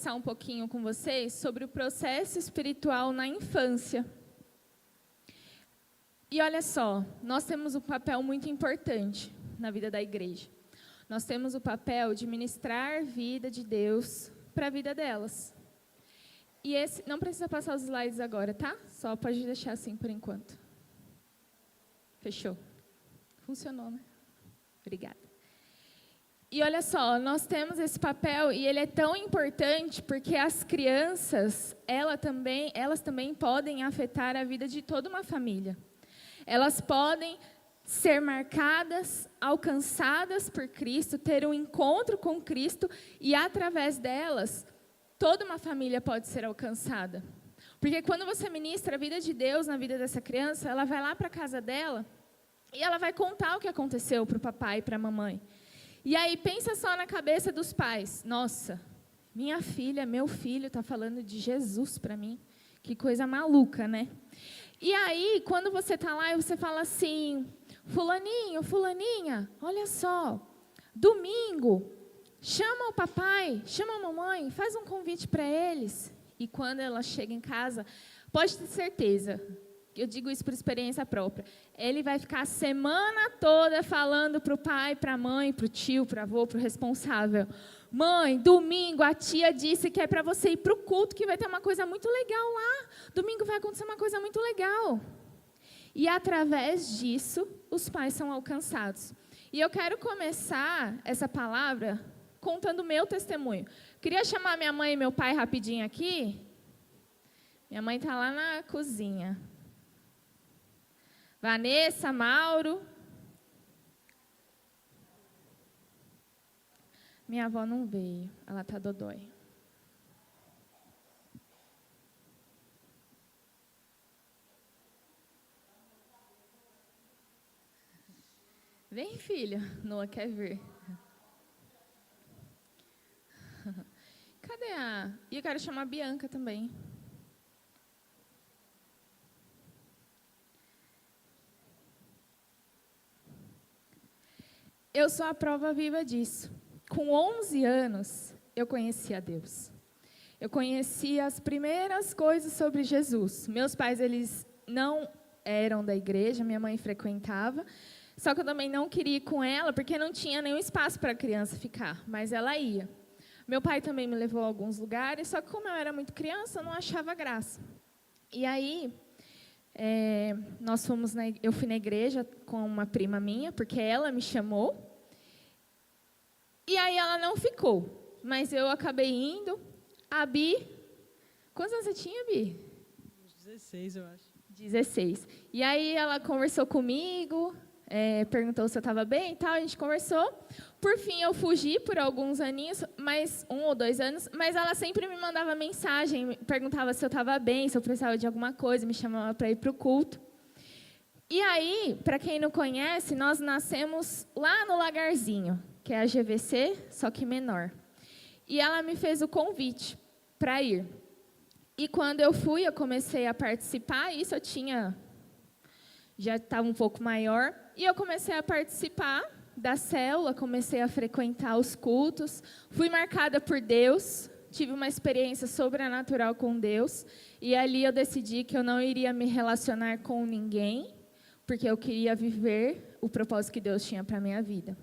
Conversar um pouquinho com vocês sobre o processo espiritual na infância. E olha só, nós temos um papel muito importante na vida da igreja. Nós temos o papel de ministrar a vida de Deus para a vida delas. E esse, não precisa passar os slides agora, tá? Só pode deixar assim por enquanto. Fechou. Funcionou, né? Obrigada. E olha só, nós temos esse papel e ele é tão importante porque as crianças, elas também podem afetar a vida de toda uma família. Elas podem ser marcadas, alcançadas por Cristo, ter um encontro com Cristo e através delas, toda uma família pode ser alcançada. Porque quando você ministra a vida de Deus na vida dessa criança, ela vai lá para a casa dela e ela vai contar o que aconteceu para o papai e para a mamãe. E aí, pensa só na cabeça dos pais. Nossa, minha filha, meu filho está falando de Jesus para mim. Que coisa maluca, né? E aí, quando você está lá e você fala assim, fulaninho, fulaninha, olha só, domingo, chama o papai, chama a mamãe, faz um convite para eles. E quando ela chega em casa, pode ter certeza, eu digo isso por experiência própria, ele vai ficar a semana toda falando para o pai, para a mãe, para o tio, para o avô, para o responsável. Mãe, domingo a tia disse que é para você ir para o culto, que vai ter uma coisa muito legal lá. Domingo vai acontecer uma coisa muito legal. E através disso, os pais são alcançados. E eu quero começar essa palavra contando o meu testemunho. Queria chamar minha mãe e meu pai rapidinho aqui. Minha mãe está lá na cozinha. Vanessa, Mauro. Minha avó não veio, ela está dodói. Vem, filha. Noah quer ver. Cadê a... E eu quero chamar a Bianca também. Eu sou a prova viva disso. Com 11 anos, eu conheci a Deus. Eu conheci as primeiras coisas sobre Jesus. Meus pais, eles não eram da igreja, minha mãe frequentava. Só que eu também não queria ir com ela, porque não tinha nenhum espaço para a criança ficar, mas ela ia. Meu pai também me levou a alguns lugares, só que como eu era muito criança, eu não achava graça. E aí, eu fui na igreja com uma prima minha, porque ela me chamou. E aí ela não ficou, mas eu acabei indo. A Bi, quantos anos você tinha, Bi? 16, eu acho. 16. E aí ela conversou comigo, perguntou se eu estava bem e tal, a gente conversou. Por fim, eu fugi por alguns aninhos, 1 ou 2 anos, mas ela sempre me mandava mensagem, perguntava se eu estava bem, se eu precisava de alguma coisa, me chamava para ir para o culto. E aí, para quem não conhece, nós nascemos lá no Lagarzinho, que é a GVC, só que menor. E ela me fez o convite para ir. E quando eu fui, eu comecei a participar, isso eu já estava um pouco maior, e eu comecei a participar da célula, comecei a frequentar os cultos, fui marcada por Deus, tive uma experiência sobrenatural com Deus, e ali eu decidi que eu não iria me relacionar com ninguém, porque eu queria viver o propósito que Deus tinha para a minha vida.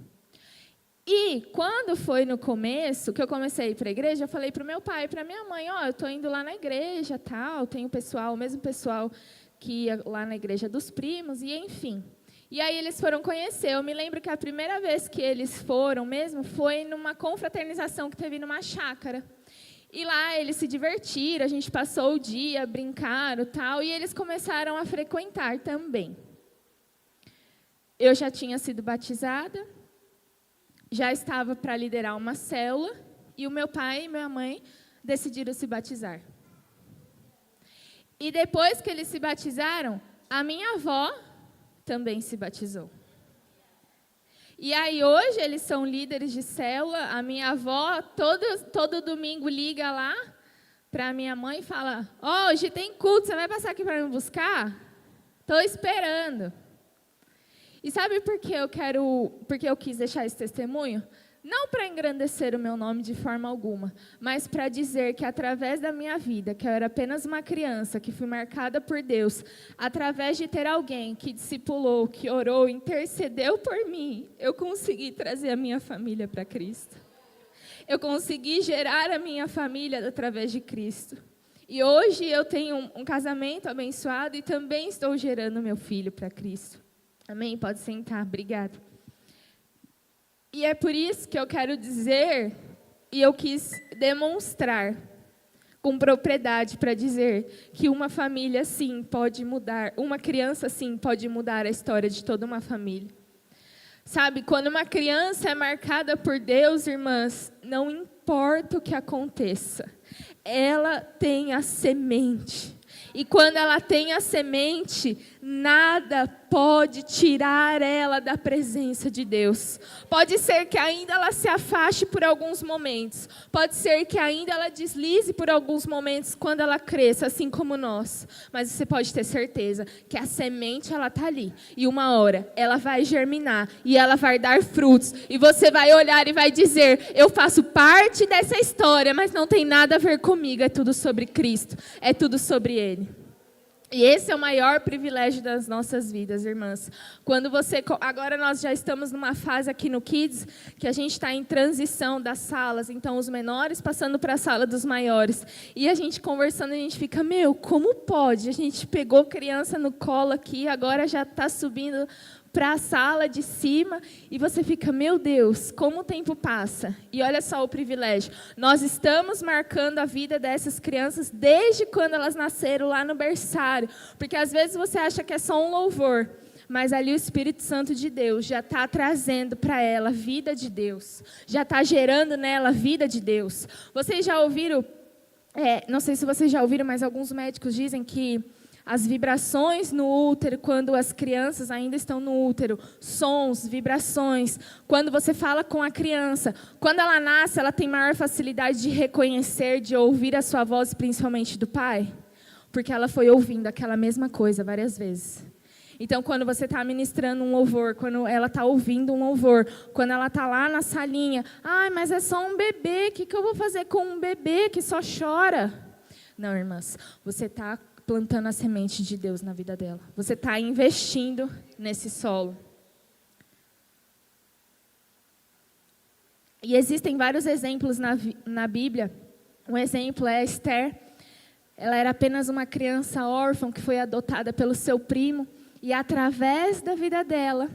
E quando foi no começo, que eu comecei a ir para a igreja, eu falei para o meu pai e para a minha mãe, eu estou indo lá na igreja, tal, tem o mesmo pessoal que ia lá na igreja dos primos, e enfim. E aí eles foram conhecer. Eu me lembro que a primeira vez que eles foram mesmo, foi numa confraternização que teve numa chácara. E lá eles se divertiram, a gente passou o dia, brincaram, tal, e eles começaram a frequentar também. Eu já tinha sido batizada, já estava para liderar uma célula, e o meu pai e minha mãe decidiram se batizar. E depois que eles se batizaram, a minha avó também se batizou. E aí hoje eles são líderes de célula, a minha avó todo domingo liga lá para a minha mãe e fala, hoje tem culto, você vai passar aqui para me buscar? Estou esperando. E sabe por que eu quis deixar esse testemunho? Não para engrandecer o meu nome de forma alguma, mas para dizer que através da minha vida, que eu era apenas uma criança, que fui marcada por Deus, através de ter alguém que discipulou, que orou, intercedeu por mim, eu consegui trazer a minha família para Cristo. Eu consegui gerar a minha família através de Cristo. E hoje eu tenho um casamento abençoado e também estou gerando meu filho para Cristo. Amém? Pode sentar, obrigada. E é por isso que eu quero dizer, e eu quis demonstrar com propriedade para dizer que uma família sim pode mudar, uma criança sim pode mudar a história de toda uma família. Sabe, quando uma criança é marcada por Deus, irmãs, não importa o que aconteça, ela tem a semente. E quando ela tem a semente, nada pode tirar ela da presença de Deus. Pode ser que ainda ela se afaste por alguns momentos. Pode ser que ainda ela deslize por alguns momentos quando ela cresça, assim como nós. Mas você pode ter certeza que a semente ela está ali. E uma hora ela vai germinar e ela vai dar frutos. E você vai olhar e vai dizer, eu faço parte dessa história, mas não tem nada a ver comigo. É tudo sobre Cristo. É tudo sobre Ele. E esse é o maior privilégio das nossas vidas, irmãs. Agora nós já estamos numa fase aqui no Kids, que a gente está em transição das salas, então os menores passando para a sala dos maiores. E a gente conversando, a gente fica, como pode? A gente pegou criança no colo aqui, agora já está subindo para a sala de cima, e você fica, meu Deus, como o tempo passa. E olha só o privilégio. Nós estamos marcando a vida dessas crianças desde quando elas nasceram lá no berçário. Porque às vezes você acha que é só um louvor, mas ali o Espírito Santo de Deus já está trazendo para ela a vida de Deus. Já está gerando nela a vida de Deus. Vocês já ouviram, não sei se vocês já ouviram, mas alguns médicos dizem que as vibrações no útero, quando as crianças ainda estão no útero, sons, vibrações, quando você fala com a criança, quando ela nasce, ela tem maior facilidade de reconhecer, de ouvir a sua voz, principalmente do pai, porque ela foi ouvindo aquela mesma coisa várias vezes. Então, quando você está ministrando um louvor, quando ela está ouvindo um louvor, quando ela está lá na salinha, mas é só um bebê, o que eu vou fazer com um bebê que só chora? Não, irmãs, você está plantando a semente de Deus na vida dela. Você está investindo nesse solo. E existem vários exemplos na Bíblia. Um exemplo é Esther. Ela era apenas uma criança órfã que foi adotada pelo seu primo. E através da vida dela,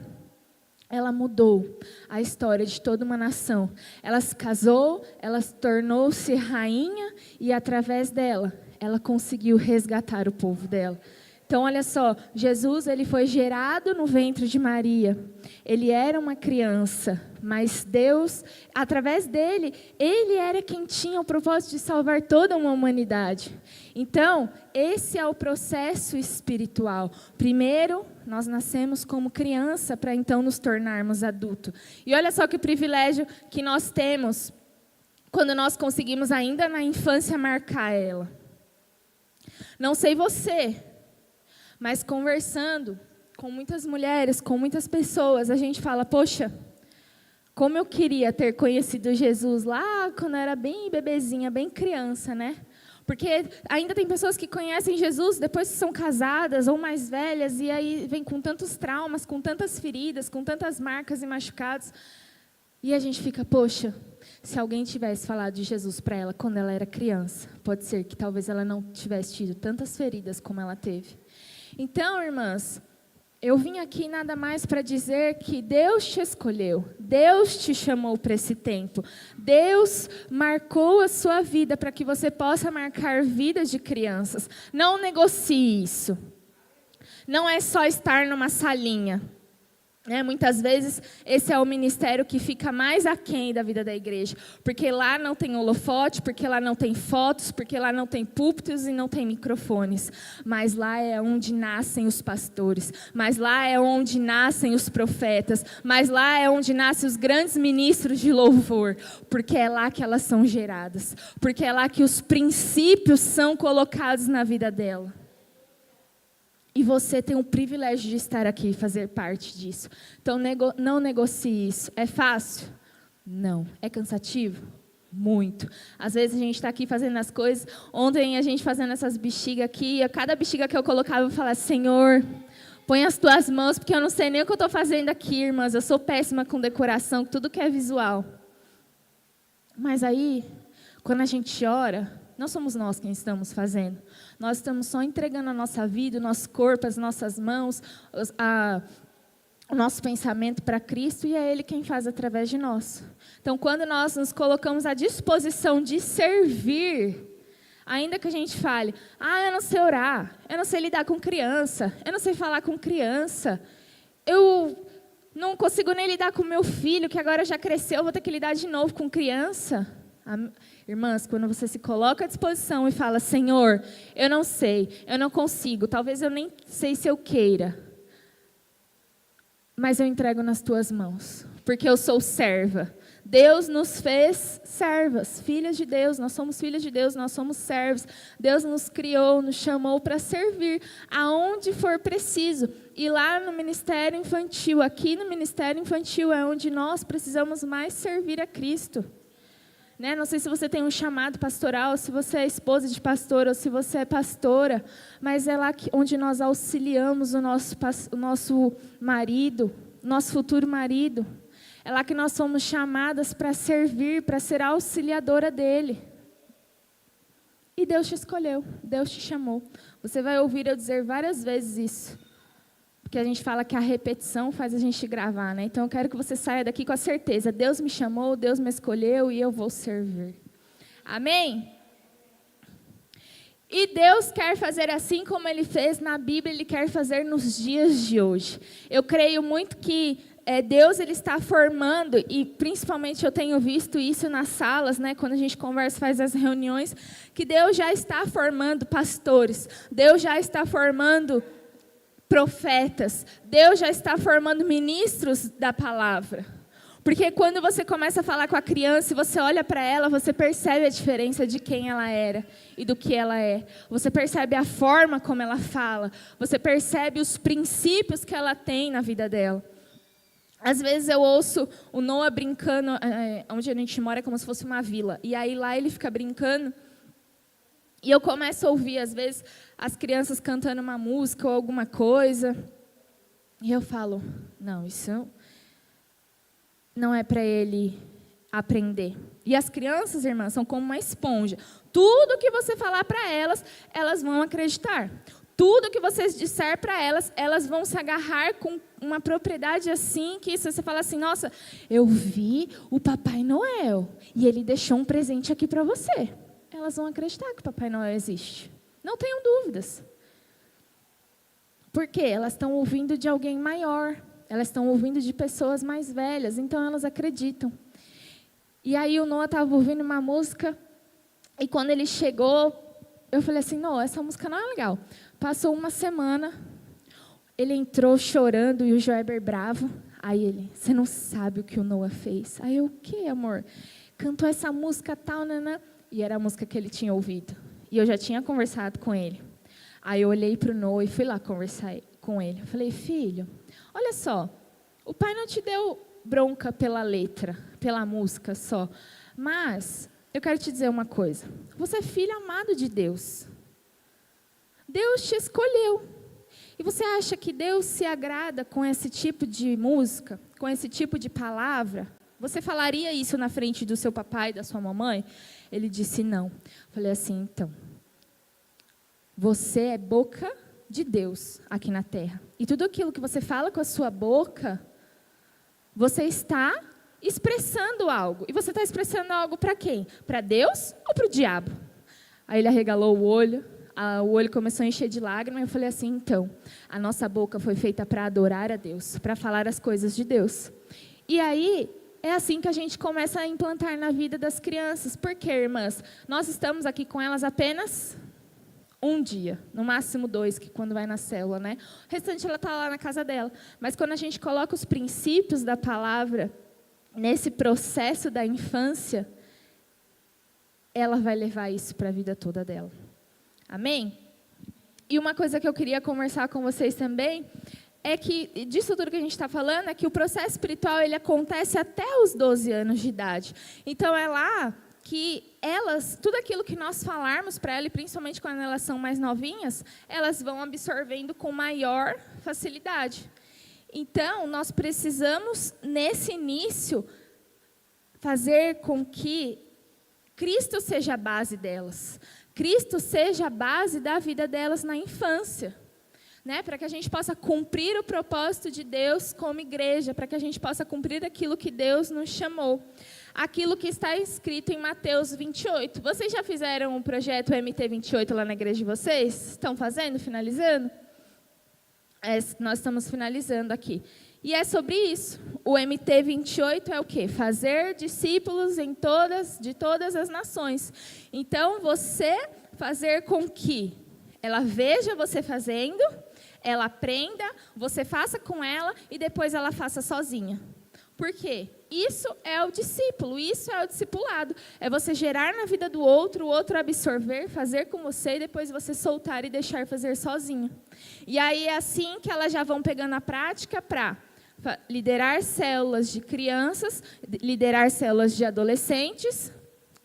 ela mudou a história de toda uma nação. Ela se casou, ela tornou-se rainha e através dela, ela conseguiu resgatar o povo dela. Então, olha só, Jesus ele foi gerado no ventre de Maria. Ele era uma criança, mas Deus, através dele, ele era quem tinha o propósito de salvar toda uma humanidade. Então, esse é o processo espiritual. Primeiro, nós nascemos como criança para então nos tornarmos adulto. E olha só que privilégio que nós temos quando nós conseguimos ainda na infância marcar ela. Não sei você, mas conversando com muitas mulheres, com muitas pessoas, a gente fala, poxa, como eu queria ter conhecido Jesus lá quando eu era bem bebezinha, bem criança, né? Porque ainda tem pessoas que conhecem Jesus depois que são casadas ou mais velhas, e aí vem com tantos traumas, com tantas feridas, com tantas marcas e machucados. E a gente fica, poxa, se alguém tivesse falado de Jesus para ela quando ela era criança, pode ser que talvez ela não tivesse tido tantas feridas como ela teve. Então, irmãs, eu vim aqui nada mais para dizer que Deus te escolheu, Deus te chamou para esse tempo, Deus marcou a sua vida para que você possa marcar vidas de crianças. Não negocie isso. Não é só estar numa salinha. Muitas vezes esse é o ministério que fica mais aquém da vida da igreja, porque lá não tem holofote, porque lá não tem fotos, porque lá não tem púlpitos e não tem microfones, mas lá é onde nascem os pastores, mas lá é onde nascem os profetas, mas lá é onde nascem os grandes ministros de louvor, porque é lá que elas são geradas, porque é lá que os princípios são colocados na vida dela. E você tem o privilégio de estar aqui e fazer parte disso. Então, não negocie isso. É fácil? Não. É cansativo? Muito. Às vezes a gente está aqui fazendo as coisas. Ontem a gente fazendo essas bexigas aqui, a cada bexiga que eu colocava, eu falava, Senhor, põe as tuas mãos, porque eu não sei nem o que eu estou fazendo aqui, irmãs. Eu sou péssima com decoração, tudo que é visual. Mas aí, quando a gente ora, não somos nós quem estamos fazendo. Nós estamos só entregando a nossa vida, o nosso corpo, as nossas mãos, o nosso pensamento para Cristo, e é Ele quem faz através de nós. Então, quando nós nos colocamos à disposição de servir, ainda que a gente fale, eu não sei orar, eu não sei lidar com criança, eu não sei falar com criança, eu não consigo nem lidar com meu filho, que agora já cresceu, eu vou ter que lidar de novo com criança. Irmãs, quando você se coloca à disposição e fala, Senhor, eu não sei, eu não consigo, talvez eu nem sei se eu queira, mas eu entrego nas tuas mãos, porque eu sou serva. Deus nos fez servas, filhas de Deus, nós somos filhas de Deus, nós somos servos. Deus nos criou, nos chamou para servir aonde for preciso. E lá no Ministério Infantil, aqui no Ministério Infantil é onde nós precisamos mais servir a Cristo. Né? Não sei se você tem um chamado pastoral, se você é esposa de pastor ou se você é pastora, mas é lá onde nós auxiliamos o nosso marido, nosso futuro marido. É lá que nós somos chamadas para servir, para ser auxiliadora dele. E Deus te escolheu, Deus te chamou. Você vai ouvir eu dizer várias vezes isso. Porque a gente fala que a repetição faz a gente gravar, né? Então eu quero que você saia daqui com a certeza. Deus me chamou, Deus me escolheu e eu vou servir. Amém? E Deus quer fazer assim como Ele fez na Bíblia, Ele quer fazer nos dias de hoje. Eu creio muito que Deus ele está formando, e principalmente eu tenho visto isso nas salas, né, quando a gente conversa, faz as reuniões, que Deus já está formando pastores, Deus já está formando profetas, Deus já está formando ministros da palavra. Porque quando você começa a falar com a criança e você olha para ela, você percebe a diferença de quem ela era e do que ela é. Você percebe a forma como ela fala, você percebe os princípios que ela tem na vida dela. Às vezes eu ouço o Noah brincando, onde a gente mora é como se fosse uma vila. E aí lá ele fica brincando. E eu começo a ouvir, às vezes, as crianças cantando uma música ou alguma coisa. E eu falo, não, isso não é para ele aprender. E as crianças, irmãs, são como uma esponja. Tudo que você falar para elas, elas vão acreditar. Tudo que vocês disser para elas, elas vão se agarrar com uma propriedade assim, que se você fala assim, nossa, eu vi o Papai Noel e ele deixou um presente aqui para você. Elas vão acreditar que o Papai Noel existe. Não tenham dúvidas. Por quê? Elas estão ouvindo de alguém maior. Elas estão ouvindo de pessoas mais velhas. Então, elas acreditam. E aí, o Noah estava ouvindo uma música. E quando ele chegou, eu falei assim, Noah, essa música não é legal. Passou uma semana, ele entrou chorando e o Joeber bravo. Aí ele, você não sabe o que o Noah fez. Aí eu, o que, amor? Cantou essa música tal, nanã. E era a música que ele tinha ouvido. E eu já tinha conversado com ele. Aí eu olhei para o Noah e fui lá conversar com ele. Eu falei, filho, olha só, o pai não te deu bronca pela letra, pela música só. Mas eu quero te dizer uma coisa. Você é filho amado de Deus. Deus te escolheu. E você acha que Deus se agrada com esse tipo de música, com esse tipo de palavra? Você falaria isso na frente do seu papai e da sua mamãe? Ele disse não. Falei assim, então, você é boca de Deus aqui na terra. E tudo aquilo que você fala com a sua boca, você está expressando algo. E você está expressando algo para quem? Para Deus ou para o diabo? Aí ele arregalou o olho começou a encher de lágrimas. Eu falei assim, então, a nossa boca foi feita para adorar a Deus, para falar as coisas de Deus. E aí, é assim que a gente começa a implantar na vida das crianças. Por quê, irmãs? Nós estamos aqui com elas apenas um dia, no máximo 2, que quando vai na célula, né? O restante ela está lá na casa dela. Mas quando a gente coloca os princípios da palavra nesse processo da infância, ela vai levar isso para a vida toda dela. Amém? E uma coisa que eu queria conversar com vocês também é que, disso tudo que a gente está falando, é que o processo espiritual ele acontece até os 12 anos de idade. Então, é lá que elas, tudo aquilo que nós falarmos para elas, principalmente quando elas são mais novinhas, elas vão absorvendo com maior facilidade. Então, nós precisamos, nesse início, fazer com que Cristo seja a base delas. Cristo seja a base da vida delas na infância. Né? Para que a gente possa cumprir o propósito de Deus como igreja, para que a gente possa cumprir aquilo que Deus nos chamou. Aquilo que está escrito em Mateus 28. Vocês já fizeram o projeto MT 28 lá na igreja de vocês? Estão fazendo, finalizando? Nós estamos finalizando aqui. E é sobre isso. O MT 28 é o quê? Fazer discípulos de todas as nações. Então, você fazer com que ela veja você fazendo, ela aprenda, você faça com ela e depois ela faça sozinha. Por quê? Isso é o discípulo, isso é o discipulado. É você gerar na vida do outro, o outro absorver, fazer com você e depois você soltar e deixar fazer sozinho. E aí é assim que elas já vão pegando a prática para liderar células de crianças, liderar células de adolescentes,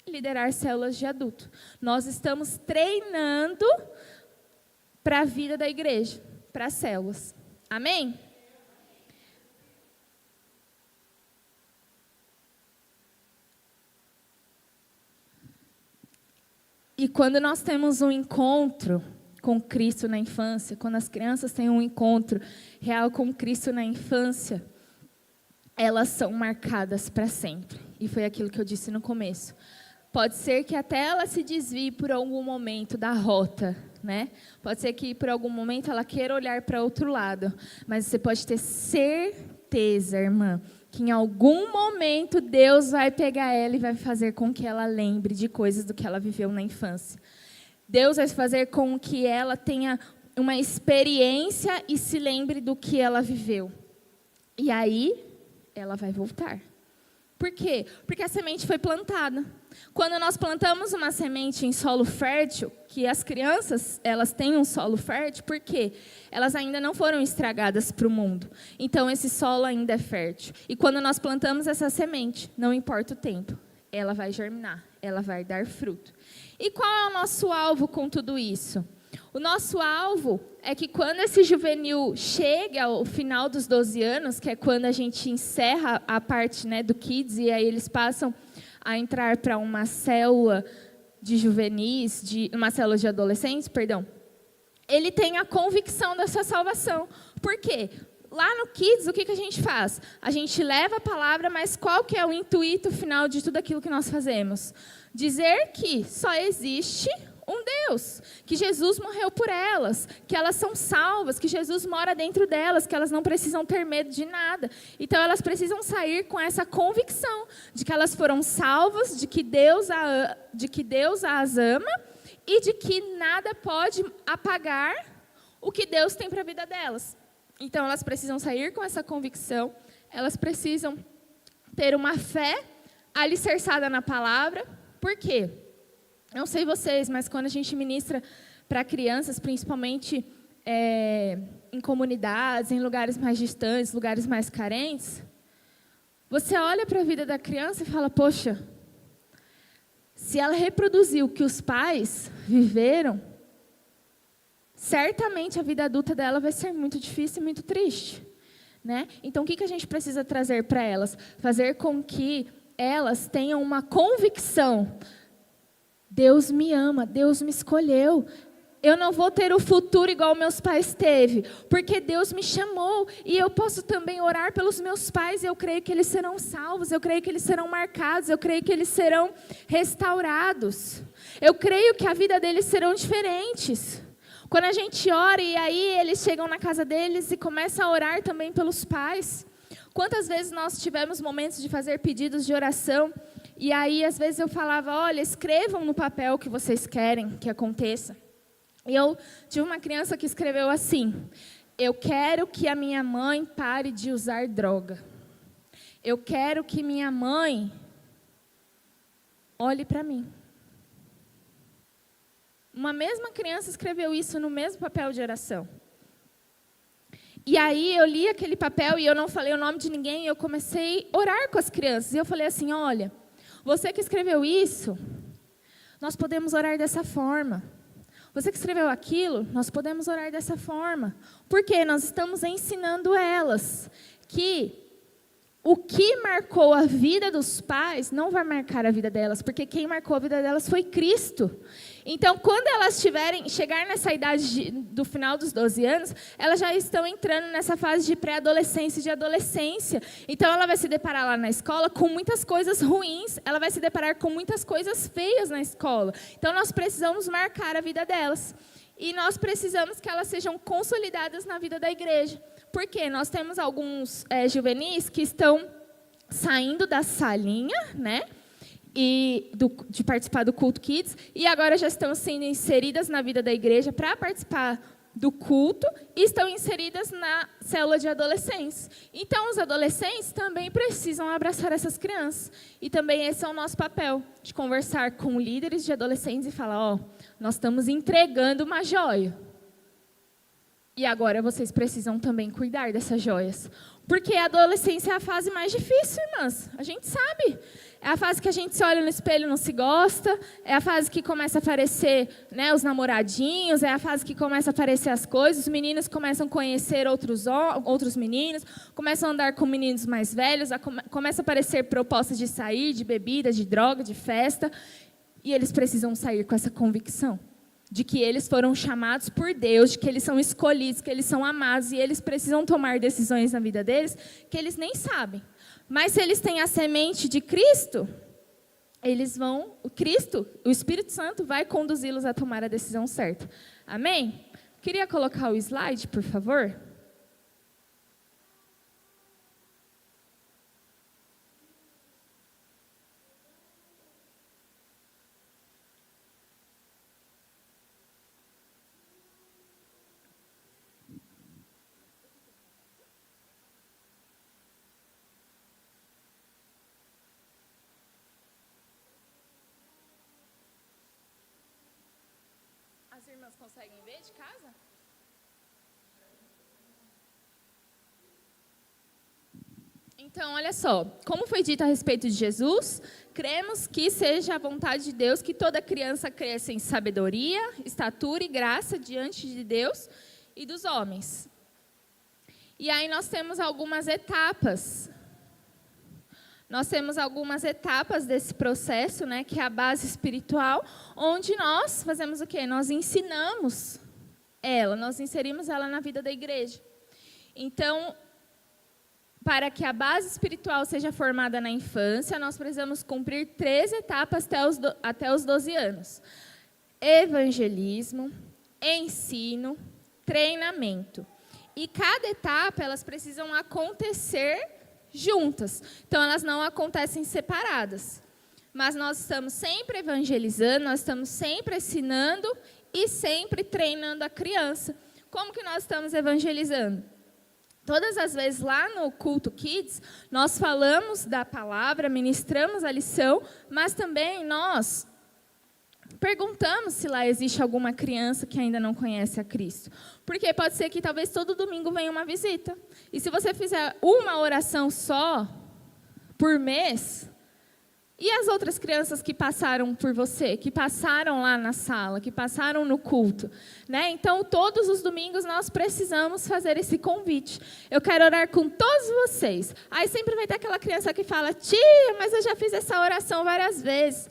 liderar células de adulto. Nós estamos treinando para a vida da igreja, para as células. Amém? E quando nós temos um encontro com Cristo na infância, quando as crianças têm um encontro real com Cristo na infância, elas são marcadas para sempre. E foi aquilo que eu disse no começo. Pode ser que até ela se desvie por algum momento da rota, né? Pode ser que por algum momento ela queira olhar para outro lado. Mas você pode ter certeza, irmã, que em algum momento Deus vai pegar ela e vai fazer com que ela lembre de coisas do que ela viveu na infância. Deus vai fazer com que ela tenha uma experiência e se lembre do que ela viveu. E aí, ela vai voltar. Por quê? Porque a semente foi plantada. Quando nós plantamos uma semente em solo fértil, que as crianças, elas têm um solo fértil, por quê? Elas ainda não foram estragadas para o mundo. Então, esse solo ainda é fértil. E quando nós plantamos essa semente, não importa o tempo, ela vai germinar, ela vai dar fruto. E qual é o nosso alvo com tudo isso? O nosso alvo é que quando esse juvenil chega ao final dos 12 anos, que é quando a gente encerra a parte, né, do Kids, e aí eles passam a entrar para uma célula de juvenis, uma célula de adolescentes, perdão, ele tem a convicção da sua salvação. Por quê? Lá no Kids, o que a gente faz? A gente leva a palavra, mas qual que é o intuito final de tudo aquilo que nós fazemos? Dizer que só existe um Deus, que Jesus morreu por elas, que elas são salvas, que Jesus mora dentro delas, que elas não precisam ter medo de nada. Então, elas precisam sair com essa convicção de que elas foram salvas, de que Deus as ama e de que nada pode apagar o que Deus tem para a vida delas. Então, elas precisam sair com essa convicção, elas precisam ter uma fé alicerçada na palavra. Por quê? Não sei vocês, mas quando a gente ministra para crianças, principalmente em comunidades, em lugares mais distantes, lugares mais carentes, você olha para a vida da criança e fala, poxa, se ela reproduziu o que os pais viveram, certamente a vida adulta dela vai ser muito difícil e muito triste. Né? Então, o que a gente precisa trazer para elas? Fazer com que elas tenham uma convicção. Deus me ama, Deus me escolheu. Eu não vou ter o futuro igual meus pais teve, porque Deus me chamou. E eu posso também orar pelos meus pais, eu creio que eles serão salvos, eu creio que eles serão marcados, eu creio que eles serão restaurados. Eu creio que a vida deles serão diferentes. Quando a gente ora e aí eles chegam na casa deles e começam a orar também pelos pais. Quantas vezes nós tivemos momentos de fazer pedidos de oração e aí às vezes eu falava, olha, escrevam no papel o que vocês querem que aconteça. E eu tive uma criança que escreveu assim, eu quero que a minha mãe pare de usar droga. Eu quero que minha mãe olhe para mim. Uma mesma criança escreveu isso no mesmo papel de oração. E aí eu li aquele papel e eu não falei o nome de ninguém, e eu comecei a orar com as crianças. E eu falei assim, olha, você que escreveu isso, nós podemos orar dessa forma. Você que escreveu aquilo, nós podemos orar dessa forma. Porque nós estamos ensinando elas que o que marcou a vida dos pais não vai marcar a vida delas, porque quem marcou a vida delas foi Cristo. Então, quando elas chegar nessa idade do final dos 12 anos, elas já estão entrando nessa fase de pré-adolescência e de adolescência. Então, ela vai se deparar lá na escola com muitas coisas ruins, ela vai se deparar com muitas coisas feias na escola. Então, nós precisamos marcar a vida delas. E nós precisamos que elas sejam consolidadas na vida da igreja. Porque nós temos alguns juvenis que estão saindo da salinha, né? De participar do Culto Kids, e agora já estão sendo inseridas na vida da igreja para participar do culto, e estão inseridas na célula de adolescentes. Então, os adolescentes também precisam abraçar essas crianças. E também esse é o nosso papel, de conversar com líderes de adolescentes e falar, ó, nós estamos entregando uma joia. E agora vocês precisam também cuidar dessas joias. Porque a adolescência é a fase mais difícil, irmãs. A gente sabe. É a fase que a gente se olha no espelho e não se gosta. É a fase que começa a aparecer, né, os namoradinhos. É a fase que começa a aparecer as coisas. Os meninos começam a conhecer outros meninos. Começam a andar com meninos mais velhos. Começa a aparecer propostas de sair, de bebida, de droga, de festa. E eles precisam sair com essa convicção de que eles foram chamados por Deus, de que eles são escolhidos, que eles são amados, e eles precisam tomar decisões na vida deles que eles nem sabem. Mas se eles têm a semente de Cristo, o Espírito Santo vai conduzi-los a tomar a decisão certa. Amém? Queria colocar o slide, por favor? As irmãs conseguem ver de casa? Então, olha só, como foi dito a respeito de Jesus, cremos que seja a vontade de Deus que toda criança cresça em sabedoria, estatura e graça diante de Deus e dos homens. E aí nós temos algumas etapas. Nós temos algumas etapas desse processo, né, que é a base espiritual, onde nós fazemos o quê? Nós ensinamos ela, nós inserimos ela na vida da igreja. Então, para que a base espiritual seja formada na infância, nós precisamos cumprir 3 etapas até os 12 anos. Evangelismo, ensino, treinamento. E cada etapa, elas precisam acontecer juntas. Então, elas não acontecem separadas. Mas nós estamos sempre evangelizando, nós estamos sempre ensinando e sempre treinando a criança. Como que nós estamos evangelizando? Todas as vezes lá no Culto Kids, nós falamos da palavra, ministramos a lição, mas também nós perguntamos se lá existe alguma criança que ainda não conhece a Cristo. Porque pode ser que talvez todo domingo venha uma visita. E se você fizer uma oração só por mês, e as outras crianças que passaram por você, que passaram lá na sala, que passaram no culto, né? Então, todos os domingos nós precisamos fazer esse convite. Eu quero orar com todos vocês. Aí sempre vai ter aquela criança que fala, tia, mas eu já fiz essa oração várias vezes.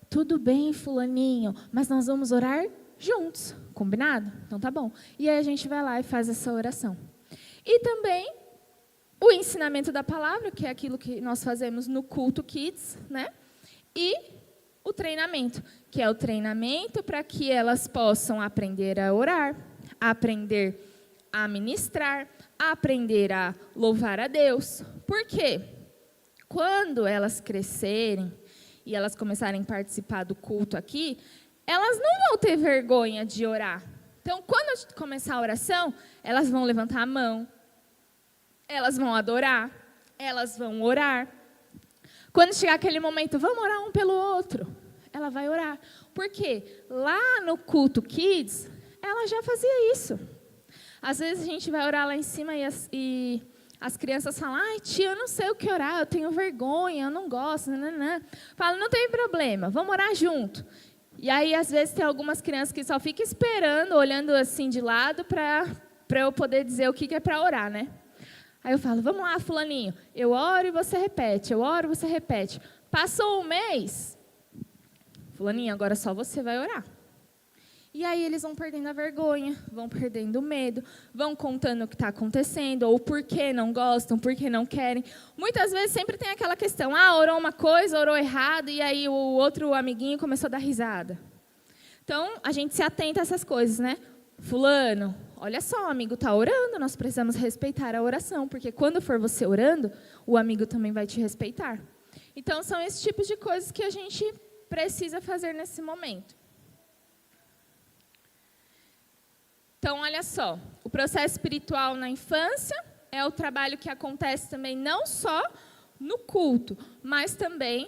Tudo bem, fulaninho, mas nós vamos orar juntos, combinado? Então tá bom. E aí a gente vai lá e faz essa oração. E também o ensinamento da palavra, que é aquilo que nós fazemos no Culto Kids, né? E o treinamento, que é o treinamento para que elas possam aprender a orar, aprender a ministrar, aprender a louvar a Deus. Por quê? Quando elas crescerem e elas começarem a participar do culto aqui, elas não vão ter vergonha de orar. Então, quando começar a oração, elas vão levantar a mão, elas vão adorar, elas vão orar. Quando chegar aquele momento, vamos orar um pelo outro, ela vai orar. Por quê? Lá no Culto Kids, ela já fazia isso. Às vezes a gente vai orar lá em cima e as crianças falam, ai, tia, eu não sei o que orar, eu tenho vergonha, eu não gosto, nananã. Fala, não tem problema, vamos orar junto. E aí, às vezes, tem algumas crianças que só ficam esperando, olhando assim de lado, para eu poder dizer o que é para orar, né? Aí eu falo, vamos lá, fulaninho, eu oro e você repete, eu oro e você repete. Passou um mês, fulaninho, agora só você vai orar. E aí eles vão perdendo a vergonha, vão perdendo o medo, vão contando o que está acontecendo, ou por que não gostam, por que não querem. Muitas vezes sempre tem aquela questão, orou uma coisa, orou errado, e aí o outro amiguinho começou a dar risada. Então, a gente se atenta a essas coisas, né? Fulano, olha só, o amigo está orando, nós precisamos respeitar a oração, porque quando for você orando, o amigo também vai te respeitar. Então, são esses tipos de coisas que a gente precisa fazer nesse momento. Então, olha só, o processo espiritual na infância é o trabalho que acontece também não só no culto, mas também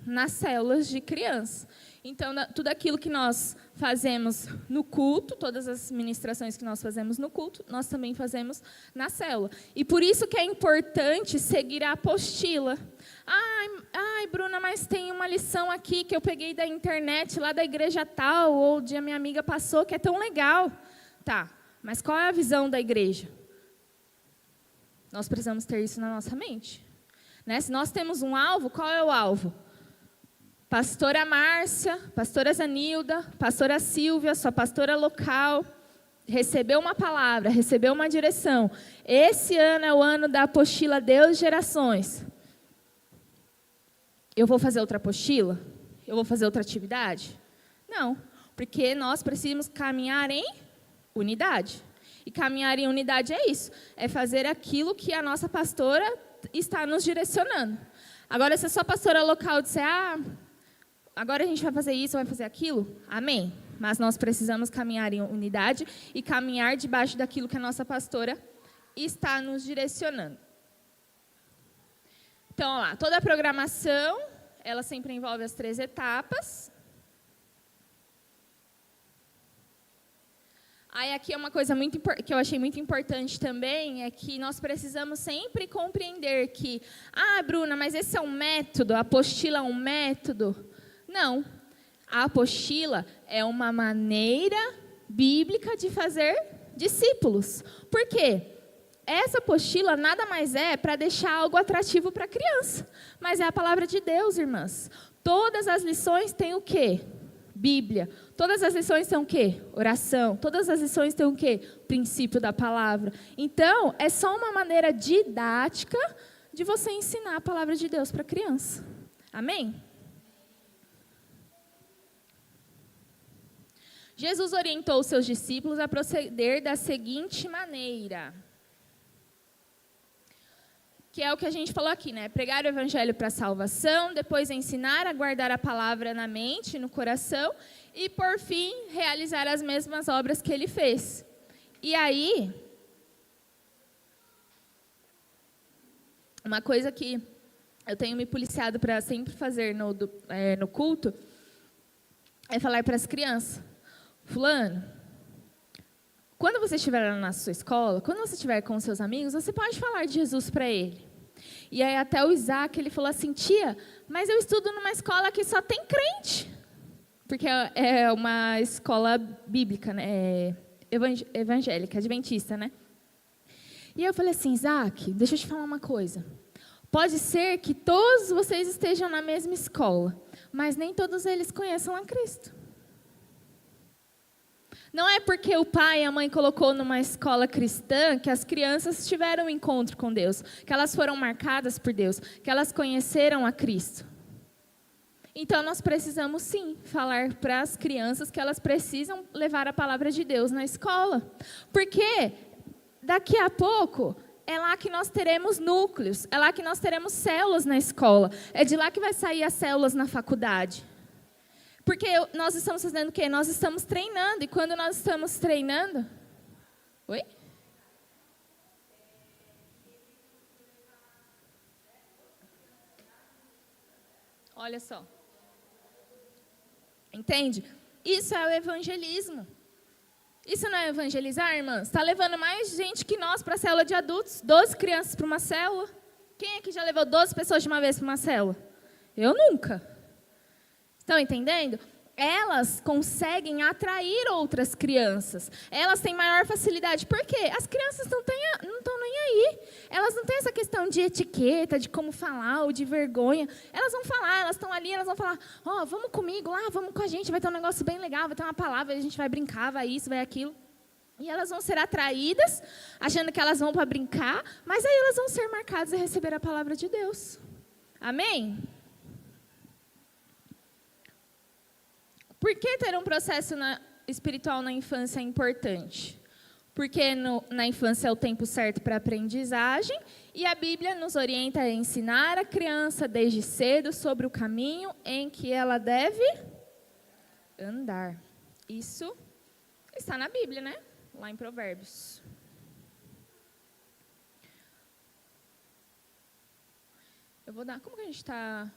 nas células de criança. Então, tudo aquilo que nós fazemos no culto, todas as ministrações que nós fazemos no culto, nós também fazemos na célula. E por isso que é importante seguir a apostila. Ai, Bruna, mas tem uma lição aqui que eu peguei da internet, lá da igreja tal, ou de a minha amiga passou, que é tão legal. Tá, mas qual é a visão da igreja? Nós precisamos ter isso na nossa mente. Né? Se nós temos um alvo, qual é o alvo? Pastora Márcia, pastora Zanilda, pastora Silvia, sua pastora local, recebeu uma palavra, recebeu uma direção. Esse ano é o ano da apostila Deus Gerações. Eu vou fazer outra apostila? Eu vou fazer outra atividade? Não, porque nós precisamos caminhar em unidade. E caminhar em unidade é isso. É fazer aquilo que a nossa pastora está nos direcionando. Agora, se a sua pastora local disser, agora a gente vai fazer isso, vai fazer aquilo, amém. Mas nós precisamos caminhar em unidade e caminhar debaixo daquilo que a nossa pastora está nos direcionando. Então, ó lá, toda a programação, ela sempre envolve as 3 etapas. Aí aqui é uma coisa que eu achei muito importante também, é que nós precisamos sempre compreender que, Bruna, mas esse é um método, a apostila é um método. Não, a apostila é uma maneira bíblica de fazer discípulos. Por quê? Essa apostila nada mais é para deixar algo atrativo para a criança, mas é a palavra de Deus, irmãs. Todas as lições têm o quê? Bíblia. Todas as lições têm o quê? Oração. Todas as lições têm o quê? Princípio da palavra. Então, é só uma maneira didática de você ensinar a palavra de Deus para a criança. Amém? Jesus orientou os seus discípulos a proceder da seguinte maneira, que é o que a gente falou aqui, né? Pregar o evangelho para a salvação, depois ensinar a guardar a palavra na mente, no coração, e, por fim, realizar as mesmas obras que ele fez. E aí, uma coisa que eu tenho me policiado para sempre fazer no culto, é falar para as crianças, fulano, quando você estiver lá na sua escola, quando você estiver com os seus amigos, você pode falar de Jesus para ele. E aí até o Isaac, ele falou assim, tia, mas eu estudo numa escola que só tem crente. Porque é uma escola bíblica, né? Evangélica, adventista, né? E eu falei assim, Isaac, deixa eu te falar uma coisa. Pode ser que todos vocês estejam na mesma escola, mas nem todos eles conheçam a Cristo. Não é porque o pai e a mãe colocou numa escola cristã que as crianças tiveram um encontro com Deus, que elas foram marcadas por Deus, que elas conheceram a Cristo. Então, nós precisamos, sim, falar para as crianças que elas precisam levar a palavra de Deus na escola. Porque daqui a pouco, é lá que nós teremos núcleos, é lá que nós teremos células na escola, é de lá que vai sair as células na faculdade. Porque nós estamos fazendo o quê? Nós estamos treinando. E quando nós estamos treinando... Oi? Olha só. Entende? Isso é o evangelismo. Isso não é evangelizar, irmãs? Está levando mais gente que nós para a célula de adultos. 12 crianças para uma célula. Quem aqui já levou 12 pessoas de uma vez para uma célula? Eu nunca. Estão entendendo? Elas conseguem atrair outras crianças. Elas têm maior facilidade. Por quê? As crianças não estão nem aí. Elas não têm essa questão de etiqueta, de como falar ou de vergonha. Elas vão falar, elas estão ali, elas vão falar, vamos comigo lá, vamos com a gente, vai ter um negócio bem legal, vai ter uma palavra, a gente vai brincar, vai isso, vai aquilo. E elas vão ser atraídas, achando que elas vão para brincar, mas aí elas vão ser marcadas a receber a palavra de Deus. Amém? Por que ter um processo espiritual na infância é importante? Porque na infância é o tempo certo para a aprendizagem e a Bíblia nos orienta a ensinar a criança desde cedo sobre o caminho em que ela deve andar. Isso está na Bíblia, né? Lá em Provérbios. Eu vou dar... Como que a gente está...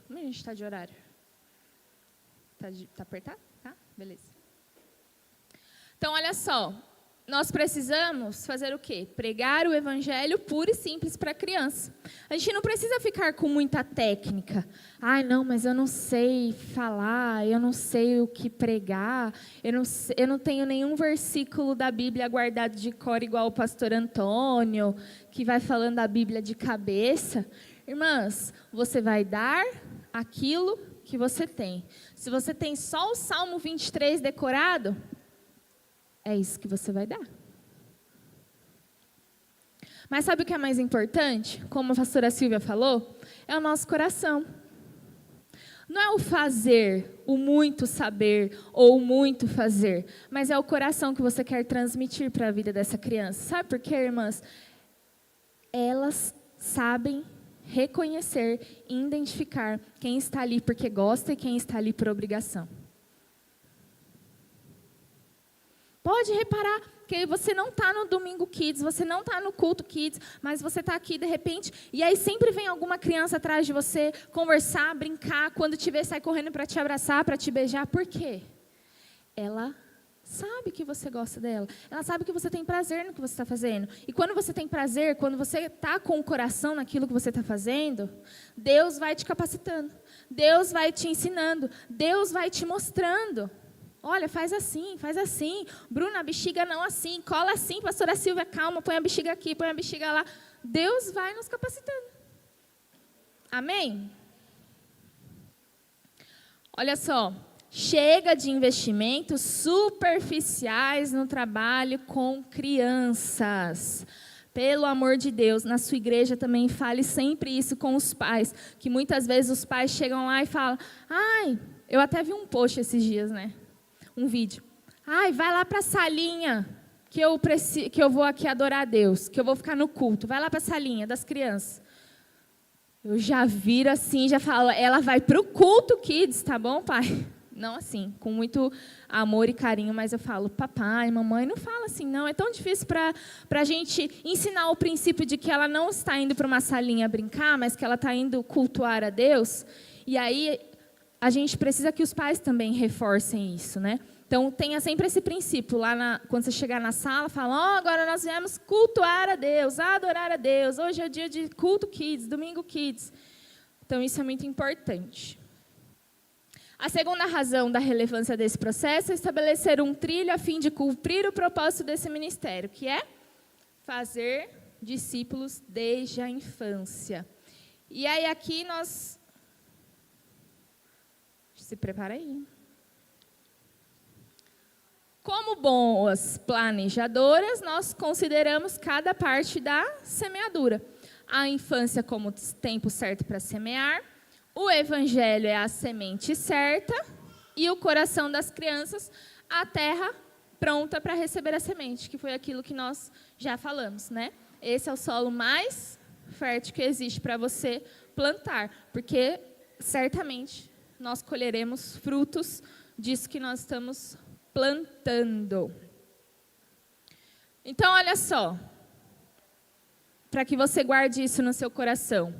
Como a gente está de horário? Tá apertado? Tá? Beleza. Então, olha só. Nós precisamos fazer o quê? Pregar o evangelho puro e simples para a criança. A gente não precisa ficar com muita técnica. Ai, não, mas eu não sei falar, eu não sei o que pregar, eu não tenho nenhum versículo da Bíblia guardado de cor igual o pastor Antônio, que vai falando a Bíblia de cabeça. Irmãs, você vai dar aquilo que você tem. Se você tem só o Salmo 23 decorado, é isso que você vai dar. Mas sabe o que é mais importante? Como a pastora Silvia falou, é o nosso coração. Não é o fazer, o muito saber ou o muito fazer, mas é o coração que você quer transmitir para a vida dessa criança. Sabe por quê, irmãs? Elas sabem reconhecer e identificar quem está ali porque gosta e quem está ali por obrigação. Pode reparar que você não está no Domingo Kids, você não está no Culto Kids, mas você está aqui de repente, e aí sempre vem alguma criança atrás de você, conversar, brincar, quando te ver, sai correndo para te abraçar, para te beijar. Por quê? Ela sabe que você gosta dela. Ela sabe que você tem prazer no que você está fazendo. E quando você tem prazer, quando você está com o coração naquilo que você está fazendo, Deus vai te capacitando. Deus vai te ensinando. Deus vai te mostrando. Olha, faz assim, faz assim. Bruna, a bexiga não assim. Cola assim, pastora Silvia, calma, põe a bexiga aqui, põe a bexiga lá. Deus vai nos capacitando. Amém? Olha só. Chega de investimentos superficiais no trabalho com crianças. Pelo amor de Deus, na sua igreja também fale sempre isso com os pais, que muitas vezes os pais chegam lá e falam, eu até vi um post esses dias, né? Um vídeo. Vai lá para a salinha, que eu vou aqui adorar a Deus, que eu vou ficar no culto. Vai lá para a salinha das crianças. Eu já viro assim, já falo, ela vai para o culto Kids, tá bom, pai? Não assim, com muito amor e carinho, mas eu falo, papai, mamãe, não fala assim, não. É tão difícil para a gente ensinar o princípio de que ela não está indo para uma salinha brincar, mas que ela está indo cultuar a Deus. E aí, a gente precisa que os pais também reforcem isso, né? Então, tenha sempre esse princípio. Quando você chegar na sala, fala, agora nós viemos cultuar a Deus, adorar a Deus. Hoje é dia de culto Kids, Domingo Kids. Então, isso é muito importante. A segunda razão da relevância desse processo é estabelecer um trilho a fim de cumprir o propósito desse ministério, que é fazer discípulos desde a infância. E aí aqui nós... Se prepara aí. Como boas planejadoras, nós consideramos cada parte da semeadura. A infância como tempo certo para semear, o evangelho é a semente certa e o coração das crianças, a terra pronta para receber a semente, que foi aquilo que nós já falamos, né? Esse é o solo mais fértil que existe para você plantar, porque certamente nós colheremos frutos disso que nós estamos plantando. Então, olha só, para que você guarde isso no seu coração.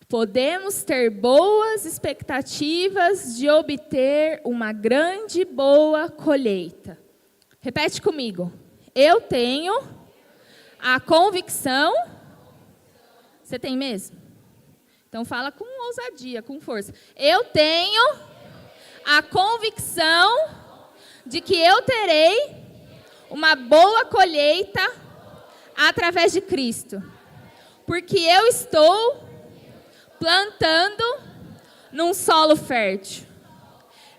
Podemos ter boas expectativas de obter uma grande boa colheita. Repete comigo. Eu tenho a convicção. Você tem mesmo? Então fala com ousadia, com força. Eu tenho a convicção de que eu terei uma boa colheita através de Cristo. Porque eu estou plantando num solo fértil.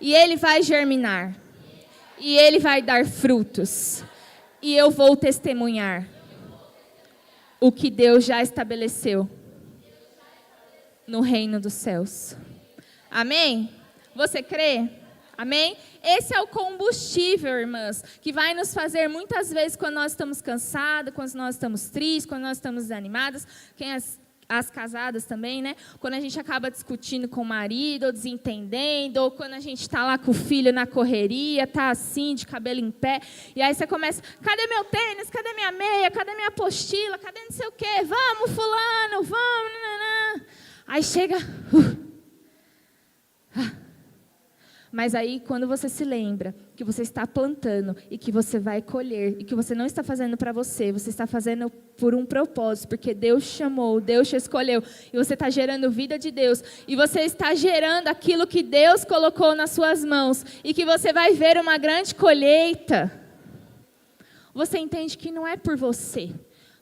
E ele vai germinar. E ele vai dar frutos. E eu vou testemunhar o que Deus já estabeleceu no reino dos céus. Amém? Você crê? Amém? Esse é o combustível, irmãs, que vai nos fazer muitas vezes quando nós estamos cansados, quando nós estamos tristes, quando nós estamos desanimadas. As casadas também, né? Quando a gente acaba discutindo com o marido, ou desentendendo, ou quando a gente está lá com o filho na correria, está assim, de cabelo em pé, e aí você começa, cadê meu tênis, cadê minha meia, cadê minha apostila, cadê não sei o quê, vamos fulano, vamos, nananã. Aí chega, mas aí, quando você se lembra que você está plantando e que você vai colher, e que você não está fazendo para você, você está fazendo por um propósito, porque Deus te chamou, Deus te escolheu, e você está gerando vida de Deus, e você está gerando aquilo que Deus colocou nas suas mãos, e que você vai ver uma grande colheita, você entende que não é por você,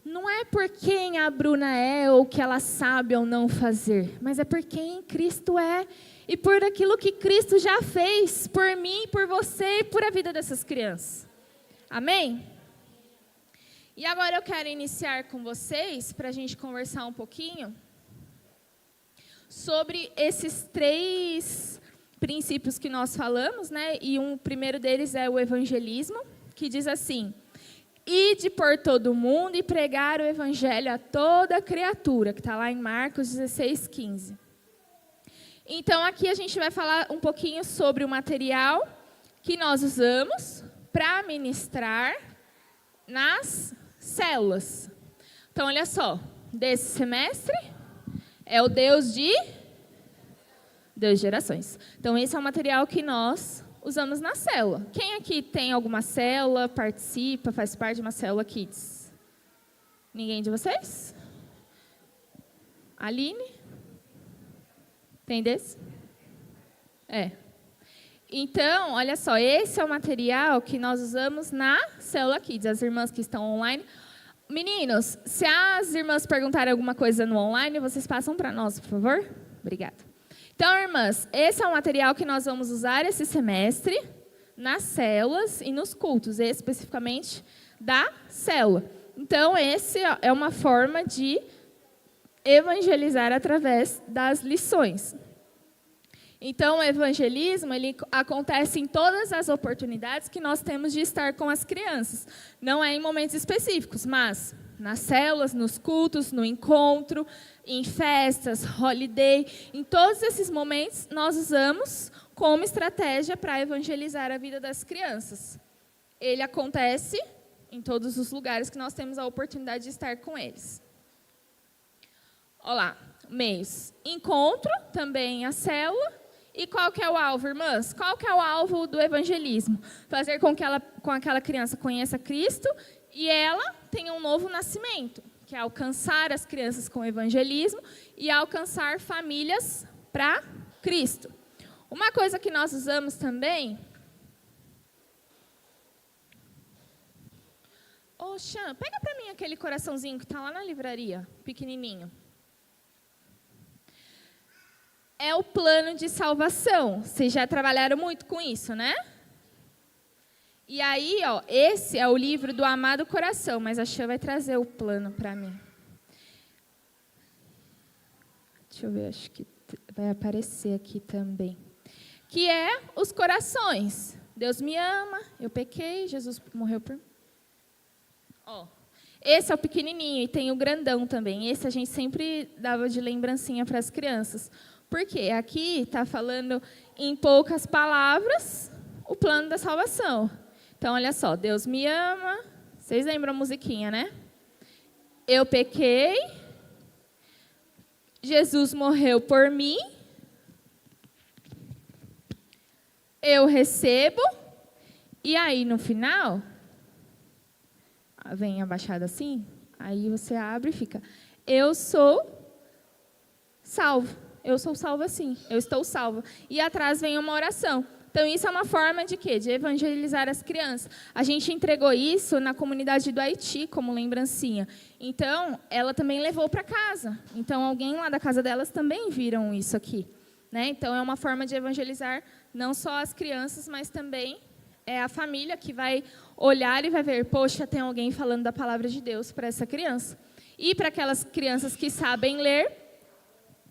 não é por quem a Bruna é, ou o que ela sabe ou não fazer, mas é por quem Cristo é, e por aquilo que Cristo já fez por mim, por você e por a vida dessas crianças. Amém? E agora eu quero iniciar com vocês, para a gente conversar um pouquinho, sobre esses 3 princípios que nós falamos, né? E o primeiro deles é o evangelismo, que diz assim: ide por todo o mundo e pregar o evangelho a toda criatura, que está lá em Marcos 16:15. Então, aqui a gente vai falar um pouquinho sobre o material que nós usamos para ministrar nas células. Então, olha só, desse semestre é o Deus de gerações. Então, esse é o material que nós usamos na célula. Quem aqui tem alguma célula, participa, faz parte de uma célula Kids? Ninguém de vocês? Aline? Tem desse? É. Então, olha só, esse é o material que nós usamos na Célula Kids. As irmãs que estão online. Meninos, se as irmãs perguntarem alguma coisa no online, vocês passam para nós, por favor? Obrigada. Então, irmãs, esse é o material que nós vamos usar esse semestre nas células e nos cultos, especificamente da célula. Então, esse é uma forma de evangelizar através das lições. Então, o evangelismo ele acontece em todas as oportunidades que nós temos de estar com as crianças. Não é em momentos específicos, mas nas células, nos cultos, no encontro, em festas, holiday. Em todos esses momentos, nós usamos como estratégia para evangelizar a vida das crianças. Ele acontece em todos os lugares que nós temos a oportunidade de estar com eles. Olha lá, meios. Encontro, também a célula. E qual que é o alvo, irmãs? Qual que é o alvo do evangelismo? Fazer com que aquela criança conheça Cristo e ela tenha um novo nascimento, que é alcançar as crianças com o evangelismo e alcançar famílias para Cristo. Uma coisa que nós usamos também... Ô, Xan, pega para mim aquele coraçãozinho que está lá na livraria, pequenininho. É o plano de salvação. Vocês já trabalharam muito com isso, né? E aí, ó, esse é o livro do Amado Coração, mas a Xan vai trazer o plano para mim. Deixa eu ver, acho que vai aparecer aqui também. Que é os corações. Deus me ama, eu pequei, Jesus morreu por mim. Ó, esse é o pequenininho e tem o grandão também. Esse a gente sempre dava de lembrancinha para as crianças. Porque aqui está falando em poucas palavras o plano da salvação. Então, olha só, Deus me ama. Vocês lembram a musiquinha, né? Eu pequei. Jesus morreu por mim. Eu recebo. E aí, no final, vem abaixada assim, aí você abre e fica, eu sou salvo. Eu sou salvo assim, eu estou salva. E atrás vem uma oração. Então, isso é uma forma de quê? De evangelizar as crianças. A gente entregou isso na comunidade do Haiti, como lembrancinha. Então, ela também levou para casa. Então, alguém lá da casa delas também viram isso aqui. Né? Então, é uma forma de evangelizar não só as crianças, mas também a família que vai olhar e vai ver, poxa, tem alguém falando da palavra de Deus para essa criança. E para aquelas crianças que sabem ler,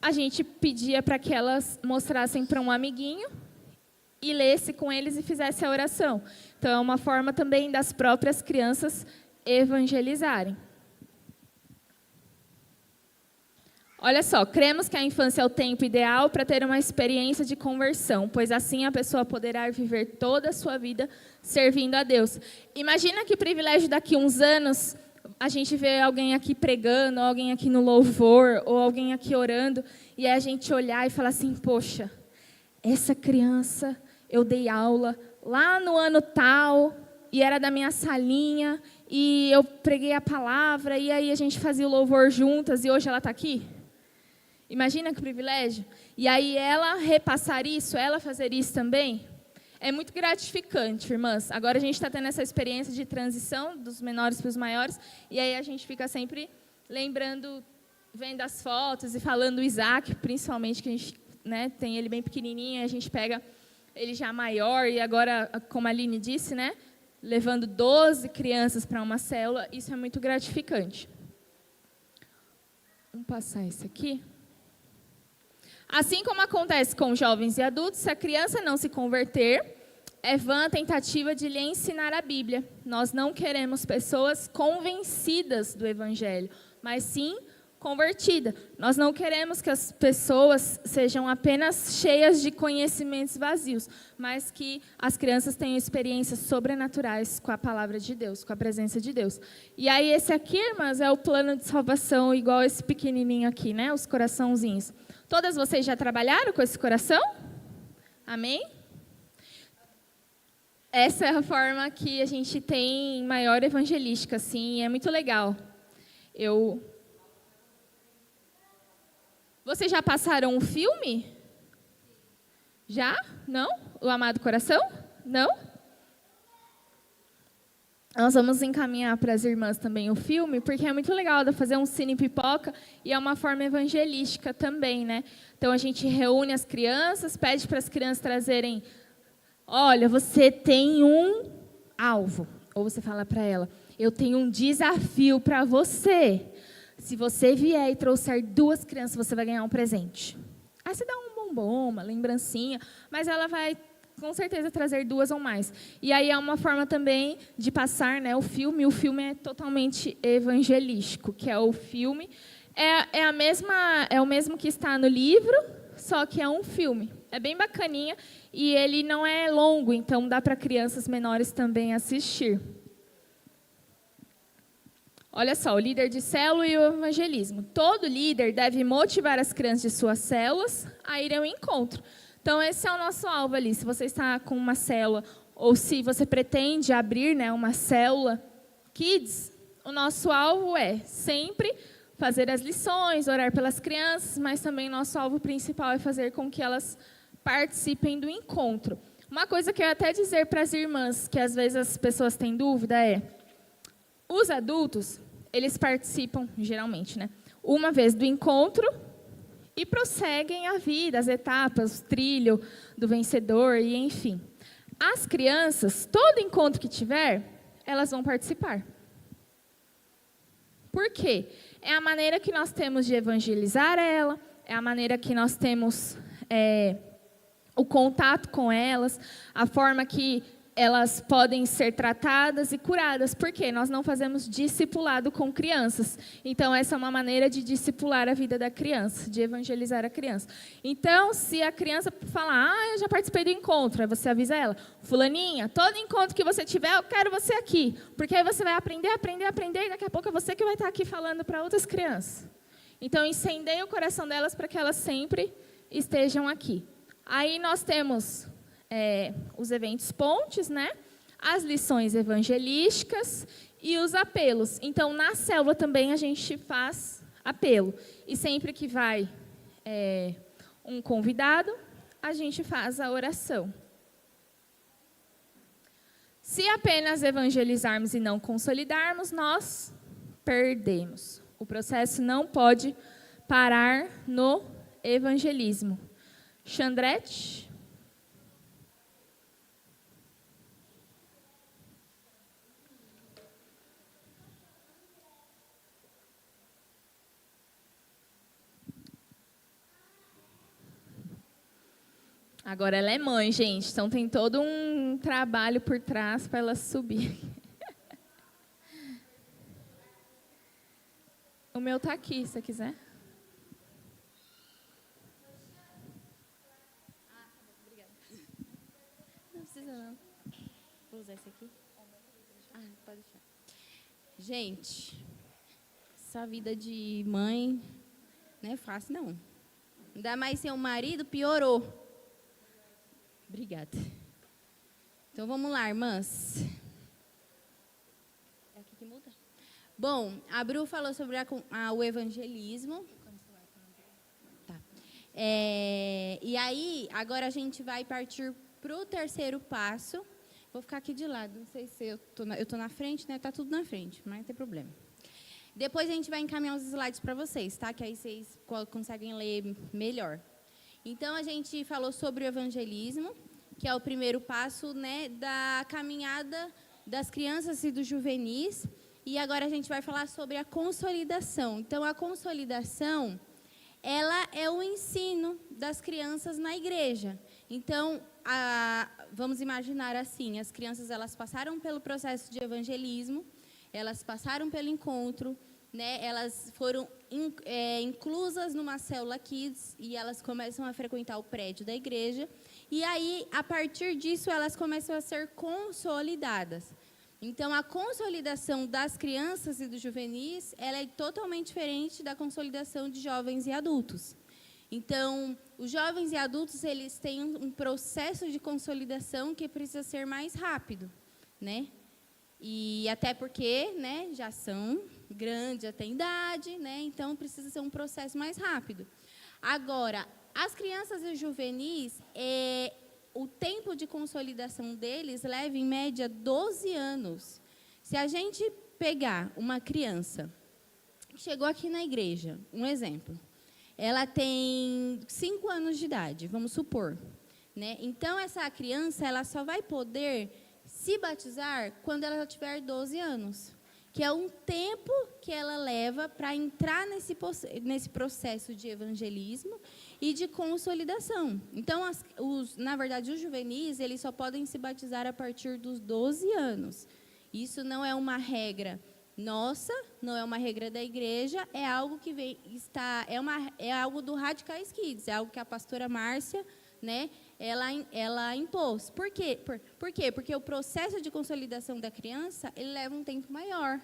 a gente pedia para que elas mostrassem para um amiguinho e lesse com eles e fizesse a oração. Então, é uma forma também das próprias crianças evangelizarem. Olha só, cremos que a infância é o tempo ideal para ter uma experiência de conversão, pois assim a pessoa poderá viver toda a sua vida servindo a Deus. Imagina que privilégio daqui a uns anos a gente vê alguém aqui pregando, ou alguém aqui no louvor, ou alguém aqui orando, e aí a gente olhar e falar assim, poxa, essa criança eu dei aula lá no ano tal, e era da minha salinha, e eu preguei a palavra, e aí a gente fazia o louvor juntas, e hoje ela está aqui? Imagina que privilégio. E aí ela repassar isso, ela fazer isso também, é muito gratificante, irmãs. Agora a gente está tendo essa experiência de transição dos menores para os maiores, e aí a gente fica sempre lembrando, vendo as fotos e falando do Isaac, principalmente, que a gente tem ele bem pequenininho, a gente pega ele já maior, e agora, como a Aline disse, levando 12 crianças para uma célula, isso é muito gratificante. Vamos passar esse aqui. Assim como acontece com jovens e adultos, se a criança não se converter, é vã a tentativa de lhe ensinar a Bíblia. Nós não queremos pessoas convencidas do Evangelho, mas sim convertidas. Nós não queremos que as pessoas sejam apenas cheias de conhecimentos vazios, mas que as crianças tenham experiências sobrenaturais com a palavra de Deus, com a presença de Deus. E aí esse aqui, irmãs, é o plano de salvação, igual esse pequenininho aqui, os coraçãozinhos. Todas vocês já trabalharam com esse coração? Amém? Essa é a forma que a gente tem maior evangelística, assim, e é muito legal. Vocês já passaram um filme? Já? Não? O Amado Coração? Não? Nós vamos encaminhar para as irmãs também o filme, porque é muito legal de fazer um cine pipoca e é uma forma evangelística também, Então, a gente reúne as crianças, pede para as crianças trazerem, olha, você tem um alvo. Ou você fala para ela, eu tenho um desafio para você. Se você vier e trouxer 2 crianças, você vai ganhar um presente. Aí você dá um bombom, uma lembrancinha, mas ela vai com certeza trazer 2 ou mais. E aí é uma forma também de passar o filme. O filme é totalmente evangelístico, que é o filme. É o mesmo que está no livro, só que é um filme. É bem bacaninha e ele não é longo, então dá para crianças menores também assistir. Olha só, o líder de célula e o evangelismo. Todo líder deve motivar as crianças de suas células a irem ao encontro. Então, esse é o nosso alvo ali. Se você está com uma célula, ou se você pretende abrir uma célula Kids, o nosso alvo é sempre fazer as lições, orar pelas crianças, mas também nosso alvo principal é fazer com que elas participem do encontro. Uma coisa que eu ia até dizer para as irmãs, que às vezes as pessoas têm dúvida, os adultos, eles participam, geralmente, uma vez do encontro e prosseguem a vida, as etapas, o trilho do vencedor, e enfim. As crianças, todo encontro que tiver, elas vão participar. Por quê? É a maneira que nós temos de evangelizar ela, é a maneira que nós temos o contato com elas, a forma que elas podem ser tratadas e curadas. Por quê? Nós não fazemos discipulado com crianças. Então, essa é uma maneira de discipular a vida da criança, de evangelizar a criança. Então, se a criança falar, eu já participei do encontro, aí você avisa ela, fulaninha, todo encontro que você tiver, eu quero você aqui. Porque aí você vai aprender, e daqui a pouco é você que vai estar aqui falando para outras crianças. Então, incendeie o coração delas para que elas sempre estejam aqui. Aí nós temos os eventos pontes, as lições evangelísticas e os apelos. Então, na célula também a gente faz apelo. E sempre que vai um convidado, a gente faz a oração. Se apenas evangelizarmos e não consolidarmos, nós perdemos. O processo não pode parar no evangelismo. Xandrete? Agora ela é mãe, gente, então tem todo um trabalho por trás para ela subir. O meu tá aqui, se você quiser. Não precisa não. Vou usar esse aqui? Pode deixar. Gente, essa vida de mãe não é fácil, não. Ainda mais ser um marido, piorou. Obrigada. Então, vamos lá, irmãs. É aqui que muda? Bom, a Bru falou sobre o evangelismo. Tá. E aí, agora a gente vai partir para o terceiro passo. Vou ficar aqui de lado. Não sei se eu tô na frente, né? Tá tudo na frente, mas não tem problema. Depois a gente vai encaminhar os slides para vocês, tá? Que aí vocês conseguem ler melhor. Então, a gente falou sobre o evangelismo, que é o primeiro passo, né, da caminhada das crianças e dos juvenis. E agora a gente vai falar sobre a consolidação. Então, a consolidação, ela é o ensino das crianças na igreja. Então, vamos imaginar assim, as crianças elas passaram pelo processo de evangelismo, elas passaram pelo encontro, né, elas foram inclusas numa célula Kids e elas começam a frequentar o prédio da igreja. E aí, a partir disso, elas começam a ser consolidadas. Então, a consolidação das crianças e dos juvenis, ela é totalmente diferente da consolidação de jovens e adultos. Então, os jovens e adultos, eles têm um processo de consolidação que precisa ser mais rápido, né? E até porque, né, já são grandes, já têm idade, né? Então, precisa ser um processo mais rápido. Agora, as crianças e os juvenis, o tempo de consolidação deles leva, em média, 12 anos. Se a gente pegar uma criança que chegou aqui na igreja, um exemplo, ela tem 5 anos de idade, vamos supor, né? Então, essa criança ela só vai poder se batizar quando ela tiver 12 anos, que é um tempo que ela leva para entrar nesse processo de evangelismo e de consolidação. Então, na verdade, os juvenis, eles só podem se batizar a partir dos 12 anos. Isso não é uma regra nossa, não é uma regra da igreja, é algo que é algo do Radicais Kids, é algo que a pastora Márcia, né, ela impôs. Por quê? Por quê? Porque o processo de consolidação da criança, ele leva um tempo maior,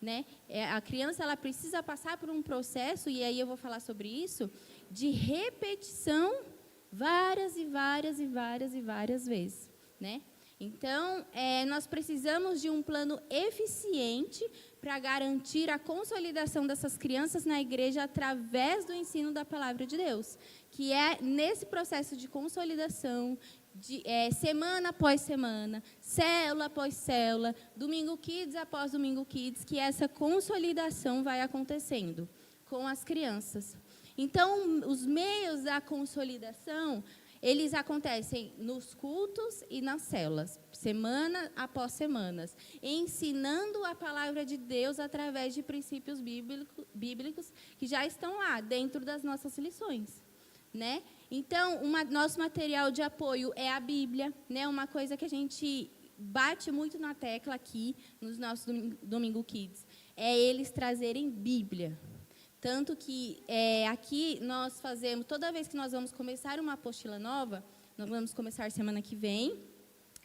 né? A criança ela precisa passar por um processo, e aí eu vou falar sobre isso, de repetição várias e várias e várias e várias vezes, né? Então, nós precisamos de um plano eficiente para garantir a consolidação dessas crianças na igreja através do ensino da palavra de Deus, que é nesse processo de consolidação, semana após semana, célula após célula, domingo kids após domingo kids, que essa consolidação vai acontecendo com as crianças. Então, os meios da consolidação, eles acontecem nos cultos e nas células, semana após semana, ensinando a palavra de Deus através de princípios bíblicos que já estão lá, dentro das nossas lições, né? Então, nosso material de apoio é a Bíblia, né? Uma coisa que a gente bate muito na tecla aqui, nos nossos Domingo Kids, é eles trazerem Bíblia. Tanto que aqui nós fazemos, toda vez que nós vamos começar uma apostila nova, nós vamos começar semana que vem,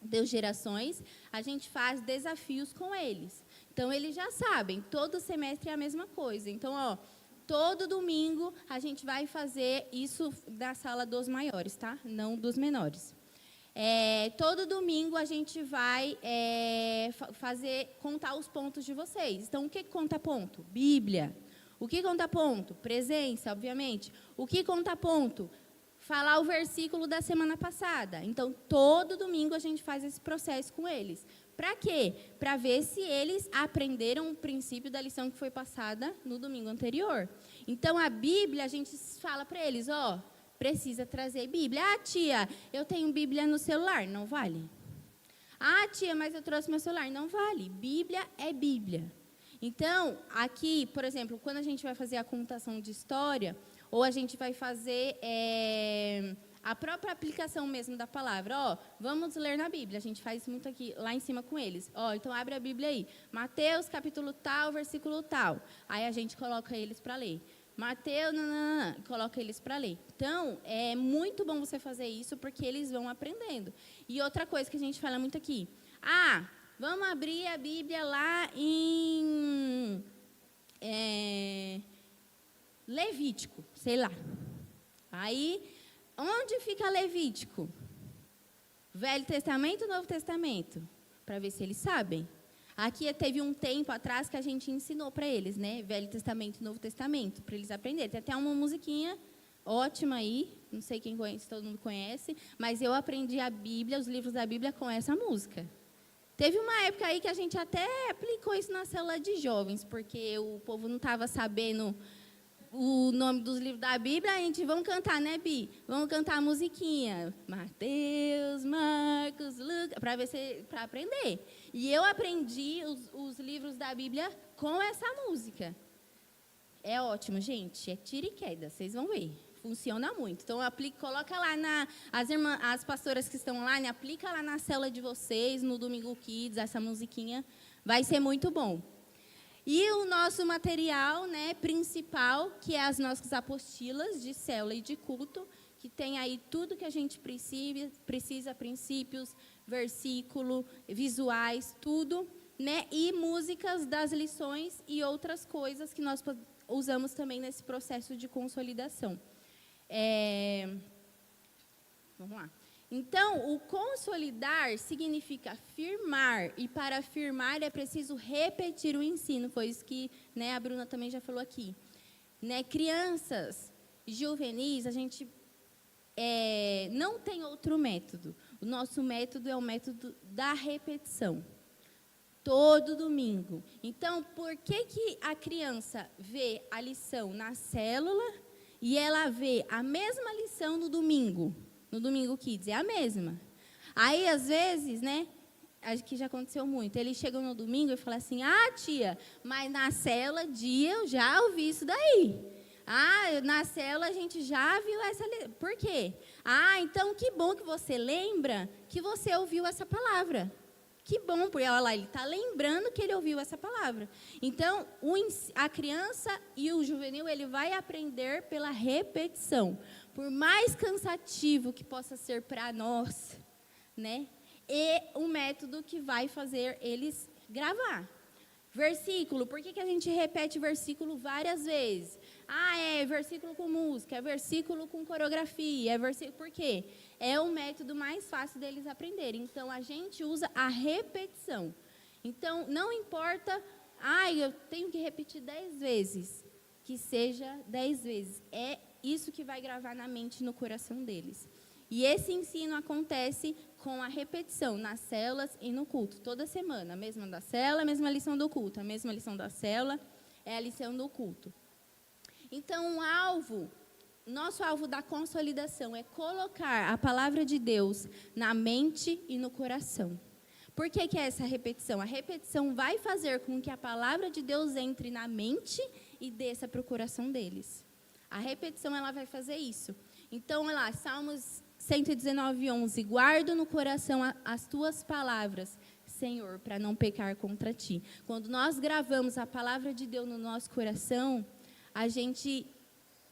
Deus Gerações, a gente faz desafios com eles. Então, eles já sabem, todo semestre é a mesma coisa. Então, todo domingo a gente vai fazer isso da sala dos maiores, tá? Não dos menores. Todo domingo a gente vai contar os pontos de vocês. Então, o que conta ponto? Bíblia. O que conta ponto? Presença, obviamente. O que conta ponto? Falar o versículo da semana passada. Então, todo domingo a gente faz esse processo com eles. Para quê? Para ver se eles aprenderam o princípio da lição que foi passada no domingo anterior. Então, a Bíblia, a gente fala para eles, precisa trazer Bíblia. Ah, tia, eu tenho Bíblia no celular. Não vale. Ah, tia, mas eu trouxe meu celular. Não vale. Bíblia é Bíblia. Então, aqui, por exemplo, quando a gente vai fazer a contação de história, ou a gente vai fazer a própria aplicação mesmo da palavra, vamos ler na Bíblia. A gente faz muito aqui, lá em cima com eles. Então, abre a Bíblia aí. Mateus, capítulo tal, versículo tal. Aí a gente coloca eles para ler. Mateus, coloca eles para ler. Então, é muito bom você fazer isso, porque eles vão aprendendo. E outra coisa que a gente fala muito aqui. Vamos abrir a Bíblia lá em Levítico, sei lá. Aí, onde fica Levítico? Velho Testamento ou Novo Testamento? Para ver se eles sabem. Aqui teve um tempo atrás que a gente ensinou para eles, né? Velho Testamento e Novo Testamento, para eles aprenderem. Tem até uma musiquinha ótima aí, não sei quem conhece, todo mundo conhece, mas eu aprendi a Bíblia, os livros da Bíblia com essa música. Teve uma época aí que a gente até aplicou isso na célula de jovens, porque o povo não estava sabendo o nome dos livros da Bíblia. A gente, vamos cantar, né, Bi? Vamos cantar a musiquinha. Mateus, Marcos, Lucas, para aprender. E eu aprendi os livros da Bíblia com essa música. É ótimo, gente. É tiro e queda, vocês vão ver. Funciona muito. Então, coloca lá as pastoras que estão lá, aplica lá na célula de vocês, no Domingo Kids, essa musiquinha. Vai ser muito bom. E o nosso material, né, principal, que é as nossas apostilas de célula e de culto, que tem aí tudo que a gente precisa, princípios, versículo, visuais, tudo, né, e músicas das lições e outras coisas que nós usamos também nesse processo de consolidação. Vamos lá. Então, o consolidar significa firmar, e para firmar é preciso repetir o ensino, foi isso que, né, a Bruna também já falou aqui. Né, crianças juvenis, a gente não tem outro método. O nosso método é o método da repetição. Todo domingo. Então, por que a criança vê a lição na célula e ela vê a mesma lição no domingo? No Domingo Kids, é a mesma. Aí, às vezes, né, acho que já aconteceu muito, eles chegam no domingo e falam assim, tia, mas na célula eu já ouvi isso daí. Na célula a gente já viu essa... Por quê? Então que bom que você lembra que você ouviu essa palavra. Que bom, porque olha lá, ele está lembrando que ele ouviu essa palavra. Então, a criança e o juvenil, ele vai aprender pela repetição. Por mais cansativo que possa ser para nós, né? E o método que vai fazer eles gravar. Versículo, por que a gente repete versículo várias vezes? É versículo com música, é versículo com coreografia, por quê? É o método mais fácil deles aprenderem. Então, a gente usa a repetição. Então, não importa, eu tenho que repetir 10 vezes, que seja 10 vezes. É isso que vai gravar na mente e no coração deles. E esse ensino acontece com a repetição nas células e no culto, toda semana. A mesma da célula, a mesma lição do culto. A mesma lição da célula é a lição do culto. Então, nosso alvo da consolidação é colocar a palavra de Deus na mente e no coração. Por que é essa repetição? A repetição vai fazer com que a palavra de Deus entre na mente e desça para o coração deles. A repetição, ela vai fazer isso. Então, olha lá, Salmos 119:11. Guardo no coração as tuas palavras, Senhor, para não pecar contra ti. Quando nós gravamos a palavra de Deus no nosso coração, a gente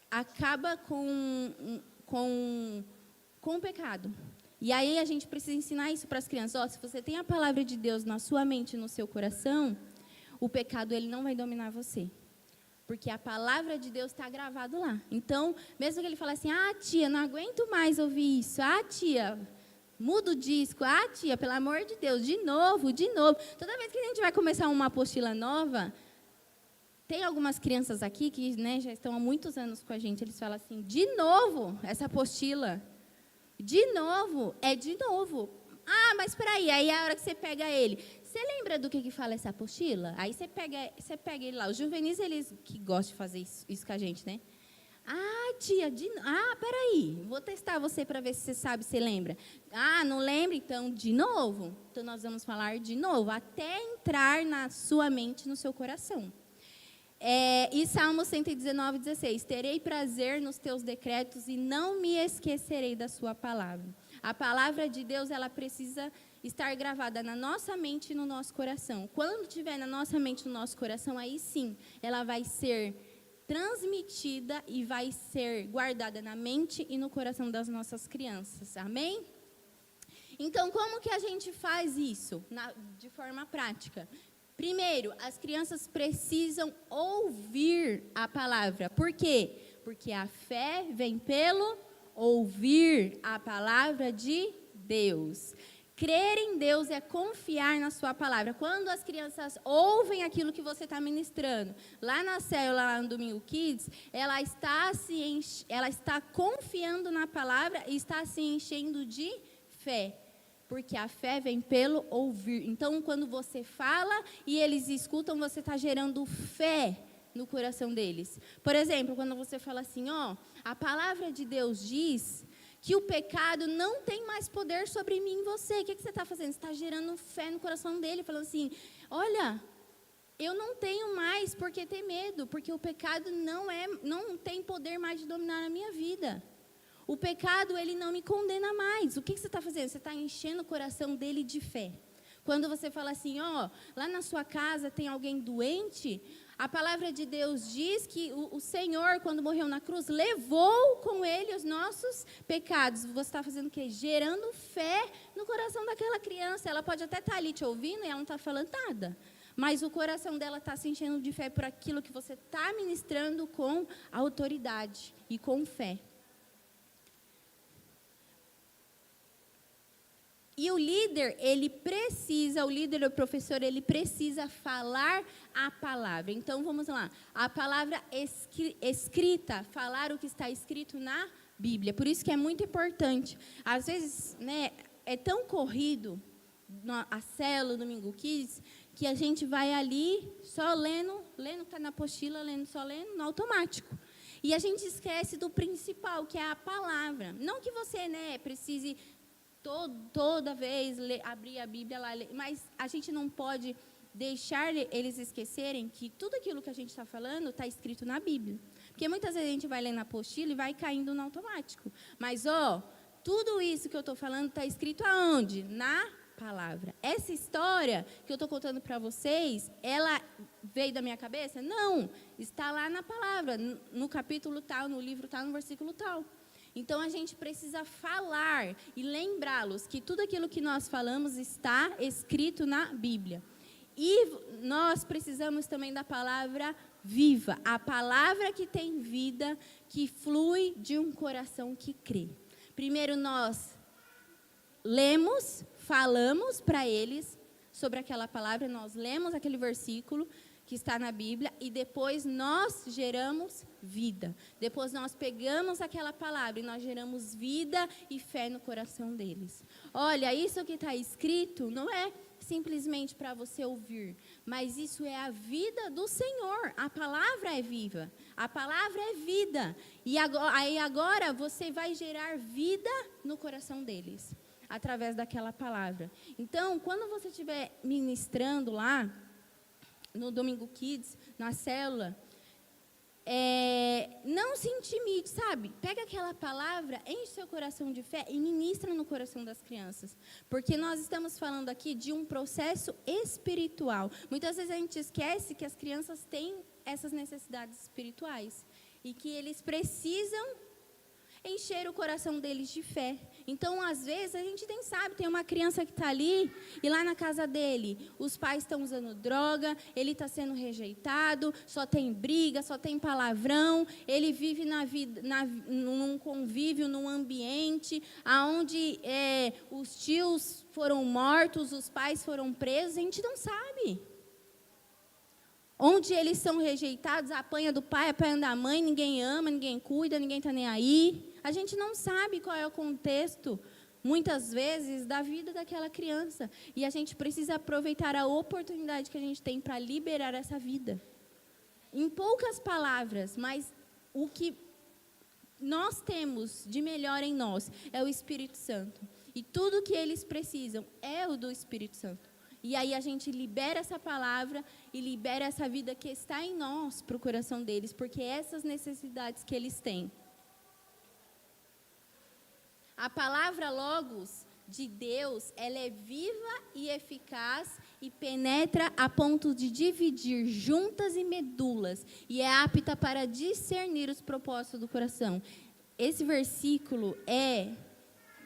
acaba com o pecado. E aí a gente precisa ensinar isso para as crianças. Se você tem a palavra de Deus na sua mente e no seu coração, o pecado ele não vai dominar você. Porque a palavra de Deus está gravado lá. Então, mesmo que ele fale assim, tia, não aguento mais ouvir isso. Tia, muda o disco. Ah, tia, pelo amor de Deus, de novo, de novo. Toda vez que a gente vai começar uma apostila nova, tem algumas crianças aqui que, né, já estão há muitos anos com a gente, eles falam assim, de novo essa apostila. De novo, é de novo. Ah, mas espera aí a hora que você pega ele, você lembra do que fala essa apostila? Aí você pega ele lá. Os juvenis, eles que gostam de fazer isso com a gente, né? Ah, tia, peraí, vou testar você para ver se você sabe, se lembra. Ah, não lembra? Então, de novo. Então, nós vamos falar de novo, até entrar na sua mente, no seu coração. E Salmo 119, 16. Terei prazer nos teus decretos e não me esquecerei da sua palavra. A palavra de Deus, ela precisa estar gravada na nossa mente e no nosso coração. Quando estiver na nossa mente e no nosso coração, aí sim, ela vai ser transmitida e vai ser guardada na mente e no coração das nossas crianças. Amém? Então, como que a gente faz isso de forma prática? Primeiro, as crianças precisam ouvir a palavra. Por quê? Porque a fé vem pelo ouvir a palavra de Deus. Crer em Deus é confiar na sua palavra. Quando as crianças ouvem aquilo que você está ministrando, lá na célula, lá no Domingo Kids, ela está confiando na palavra e está se enchendo de fé. Porque a fé vem pelo ouvir. Então, quando você fala e eles escutam, você está gerando fé no coração deles. Por exemplo, quando você fala assim, a palavra de Deus diz que o pecado não tem mais poder sobre mim e você. O que você está fazendo? Você está gerando fé no coração dele, falando assim, olha, eu não tenho mais por que ter medo, porque o pecado não tem poder mais de dominar a minha vida. O pecado, ele não me condena mais. O que você está fazendo? Você está enchendo o coração dele de fé. Quando você fala assim, lá na sua casa tem alguém doente, a palavra de Deus diz que o Senhor, quando morreu na cruz, levou com ele os nossos pecados. Você está fazendo o quê? Gerando fé no coração daquela criança. Ela pode até estar ali te ouvindo e ela não está falando nada. Mas o coração dela está se enchendo de fé por aquilo que você está ministrando com autoridade e com fé. E o líder, o professor, ele precisa falar a palavra. Então, vamos lá. A palavra escrita, falar o que está escrito na Bíblia. Por isso que é muito importante. Às vezes, né, é tão corrido a célula, o Domingo Kids, que a gente vai ali só lendo que está na apostila, só lendo no automático. E a gente esquece do principal, que é a palavra. Não que você, né, precise toda vez abrir a Bíblia lá, mas a gente não pode deixar eles esquecerem que tudo aquilo que a gente está falando está escrito na Bíblia. Porque muitas vezes a gente vai lendo a apostila e vai caindo no automático. Mas, tudo isso que eu estou falando está escrito aonde? Na palavra. Essa história que eu estou contando para vocês, ela veio da minha cabeça? Não, está lá na palavra, no capítulo tal, no livro tal, no versículo tal. Então, a gente precisa falar e lembrá-los que tudo aquilo que nós falamos está escrito na Bíblia. E nós precisamos também da palavra viva, a palavra que tem vida, que flui de um coração que crê. Primeiro nós lemos, falamos para eles sobre aquela palavra, nós lemos aquele versículo que está na Bíblia e depois nós geramos vida. Depois nós pegamos aquela palavra e nós geramos vida e fé no coração deles. Olha, isso que está escrito não é simplesmente para você ouvir, mas isso é a vida do Senhor. A palavra é viva, a palavra é vida. E agora você vai gerar vida no coração deles, através daquela palavra. Então, quando você estiver ministrando lá, no Domingo Kids, na célula, não se intimide, sabe? Pega aquela palavra, enche seu coração de fé e ministra no coração das crianças. Porque nós estamos falando aqui de um processo espiritual. Muitas vezes a gente esquece que as crianças têm essas necessidades espirituais e que eles precisam encher o coração deles de fé. Então, às vezes, a gente nem sabe, tem uma criança que está ali, e lá na casa dele, os pais estão usando droga, ele está sendo rejeitado, só tem briga, só tem palavrão, ele vive num convívio, num ambiente, onde os tios foram mortos, os pais foram presos, a gente não sabe. Onde eles são rejeitados, apanha do pai, apanha da mãe, ninguém ama, ninguém cuida, ninguém está nem aí. A gente não sabe qual é o contexto, muitas vezes, da vida daquela criança. E a gente precisa aproveitar a oportunidade que a gente tem para liberar essa vida. Em poucas palavras, mas o que nós temos de melhor em nós é o Espírito Santo. E tudo que eles precisam é o do Espírito Santo. E aí a gente libera essa palavra e libera essa vida que está em nós para o coração deles, porque essas necessidades que eles têm. A palavra logos de Deus, ela é viva e eficaz e penetra a ponto de dividir juntas e medulas e é apta para discernir os propósitos do coração. Esse versículo é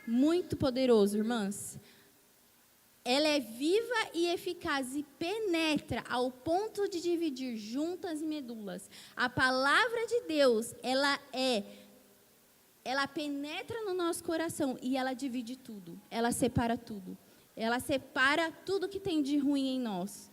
muito poderoso, irmãs. Ela é viva e eficaz e penetra ao ponto de dividir juntas e medulas. A palavra de Deus, ela penetra no nosso coração e ela divide tudo. Ela separa tudo. Ela separa tudo que tem de ruim em nós.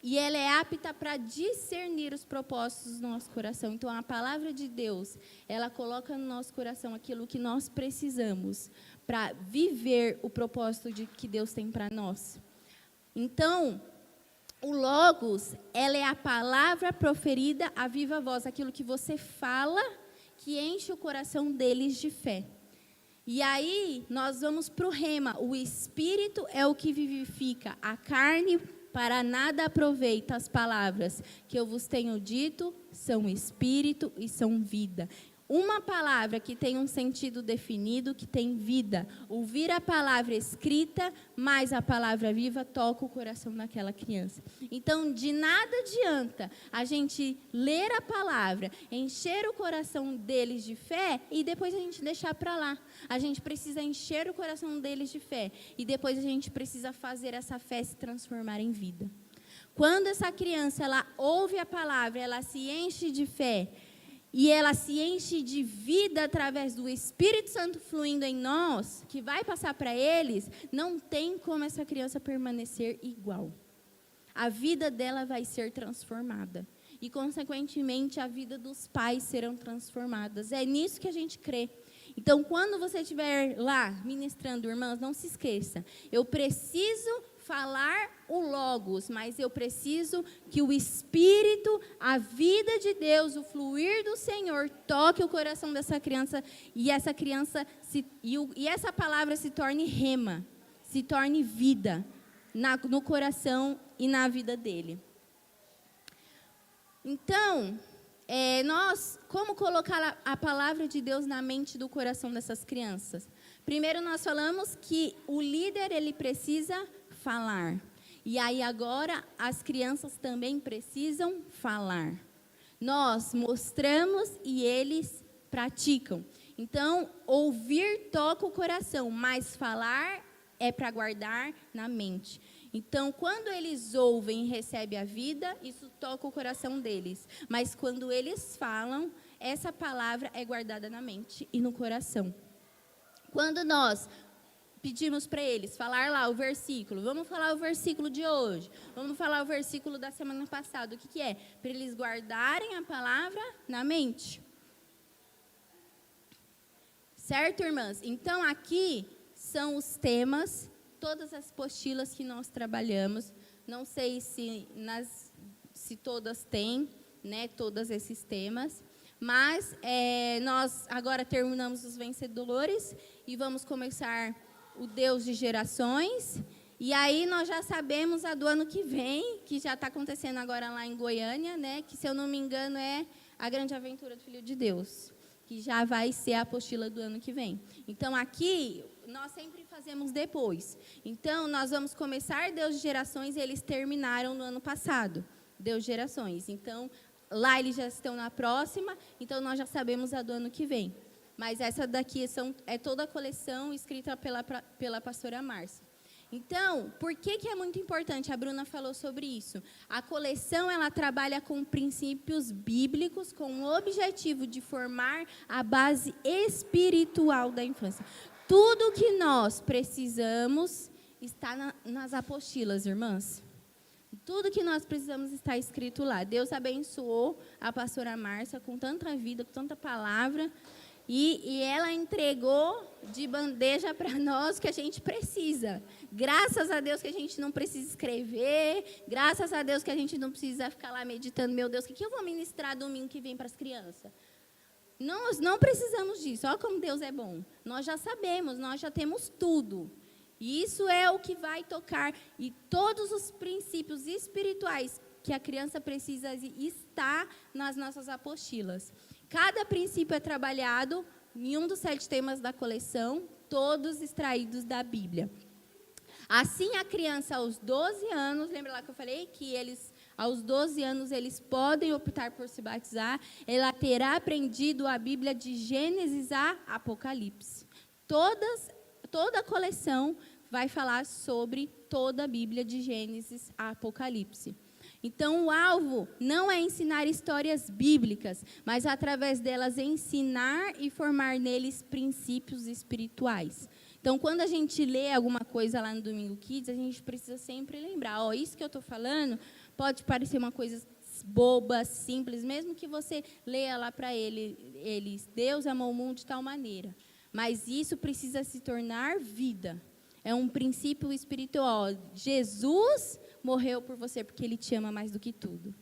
E ela é apta para discernir os propósitos do nosso coração. Então, a palavra de Deus, ela coloca no nosso coração aquilo que nós precisamos para viver o propósito que Deus tem para nós. Então, o Logos, ela é a palavra proferida a viva voz, aquilo que você fala, que enche o coração deles de fé. E aí, nós vamos para o rema. O Espírito é o que vivifica, a carne para nada aproveita. As palavras que eu vos tenho dito são Espírito e são vida. Uma palavra que tem um sentido definido, que tem vida. Ouvir a palavra escrita, mais a palavra viva, toca o coração daquela criança. Então, de nada adianta a gente ler a palavra, encher o coração deles de fé e depois a gente deixar para lá. A gente precisa encher o coração deles de fé e depois a gente precisa fazer essa fé se transformar em vida. Quando essa criança ela ouve a palavra, ela se enche de fé, e ela se enche de vida através do Espírito Santo fluindo em nós, que vai passar para eles, não tem como essa criança permanecer igual. A vida dela vai ser transformada. E, consequentemente, a vida dos pais serão transformadas. É nisso que a gente crê. Então, quando você estiver lá ministrando, irmãs, não se esqueça. Eu preciso falar o Logos, mas eu preciso que o Espírito, a vida de Deus, o fluir do Senhor, toque o coração dessa criança e essa criança e essa palavra se torne rema, se torne vida no coração e na vida dele. Então, como colocar a palavra de Deus na mente do coração dessas crianças? Primeiro nós falamos que o líder ele precisa falar. E aí agora as crianças também precisam falar. Nós mostramos e eles praticam. Então, ouvir toca o coração, mas falar é para guardar na mente. Então, quando eles ouvem e recebem a vida, isso toca o coração deles. Mas quando eles falam, essa palavra é guardada na mente e no coração. Quando nós pedimos para eles falar lá o versículo, vamos falar o versículo de hoje, vamos falar o versículo da semana passada, o que é? Para eles guardarem a palavra na mente. Certo, irmãs? Então, aqui são os temas, todas as apostilas que nós trabalhamos. Não sei se todas têm, né, todos esses temas. Mas nós agora terminamos os vencedores e vamos começar o Deus de gerações. E aí nós já sabemos a do ano que vem, que já está acontecendo agora lá em Goiânia, né, que, se eu não me engano, é a grande aventura do Filho de Deus, que já vai ser a apostila do ano que vem. Então, aqui, nós sempre fazemos depois. Então, nós vamos começar Deus de gerações, eles terminaram no ano passado, Deus de gerações. Então, lá eles já estão na próxima, então nós já sabemos a do ano que vem. mas essa daqui é toda a coleção escrita pela pastora Márcia. Então, por que é muito importante? A Bruna falou sobre isso. A coleção, ela trabalha com princípios bíblicos, com o objetivo de formar a base espiritual da infância. Tudo que nós precisamos está nas apostilas, irmãs. Tudo que nós precisamos está escrito lá. Deus abençoou a pastora Márcia com tanta vida, com tanta palavra. E ela entregou de bandeja para nós o que a gente precisa. Graças a Deus que a gente não precisa escrever. Graças a Deus que a gente não precisa ficar lá meditando. Meu Deus, o que eu vou ministrar domingo que vem para as crianças? Nós não precisamos disso. Olha como Deus é bom. Nós já sabemos, nós já temos tudo. E isso é o que vai tocar. E todos os princípios espirituais que a criança precisa está nas nossas apostilas. Cada princípio é trabalhado em um dos 7 temas da coleção, todos extraídos da Bíblia. Assim, a criança aos 12 anos, lembra lá que eu falei que aos 12 anos, eles podem optar por se batizar, ela terá aprendido a Bíblia de Gênesis a Apocalipse. Toda a coleção vai falar sobre toda a Bíblia de Gênesis a Apocalipse. Então, o alvo não é ensinar histórias bíblicas, mas, através delas, ensinar e formar neles princípios espirituais. Então, quando a gente lê alguma coisa lá no Domingo Kids, a gente precisa sempre lembrar, isso que eu estou falando pode parecer uma coisa boba, simples, mesmo que você leia lá para eles, Deus amou o mundo de tal maneira. Mas isso precisa se tornar vida. É um princípio espiritual. Jesus morreu por você porque Ele te ama mais do que tudo.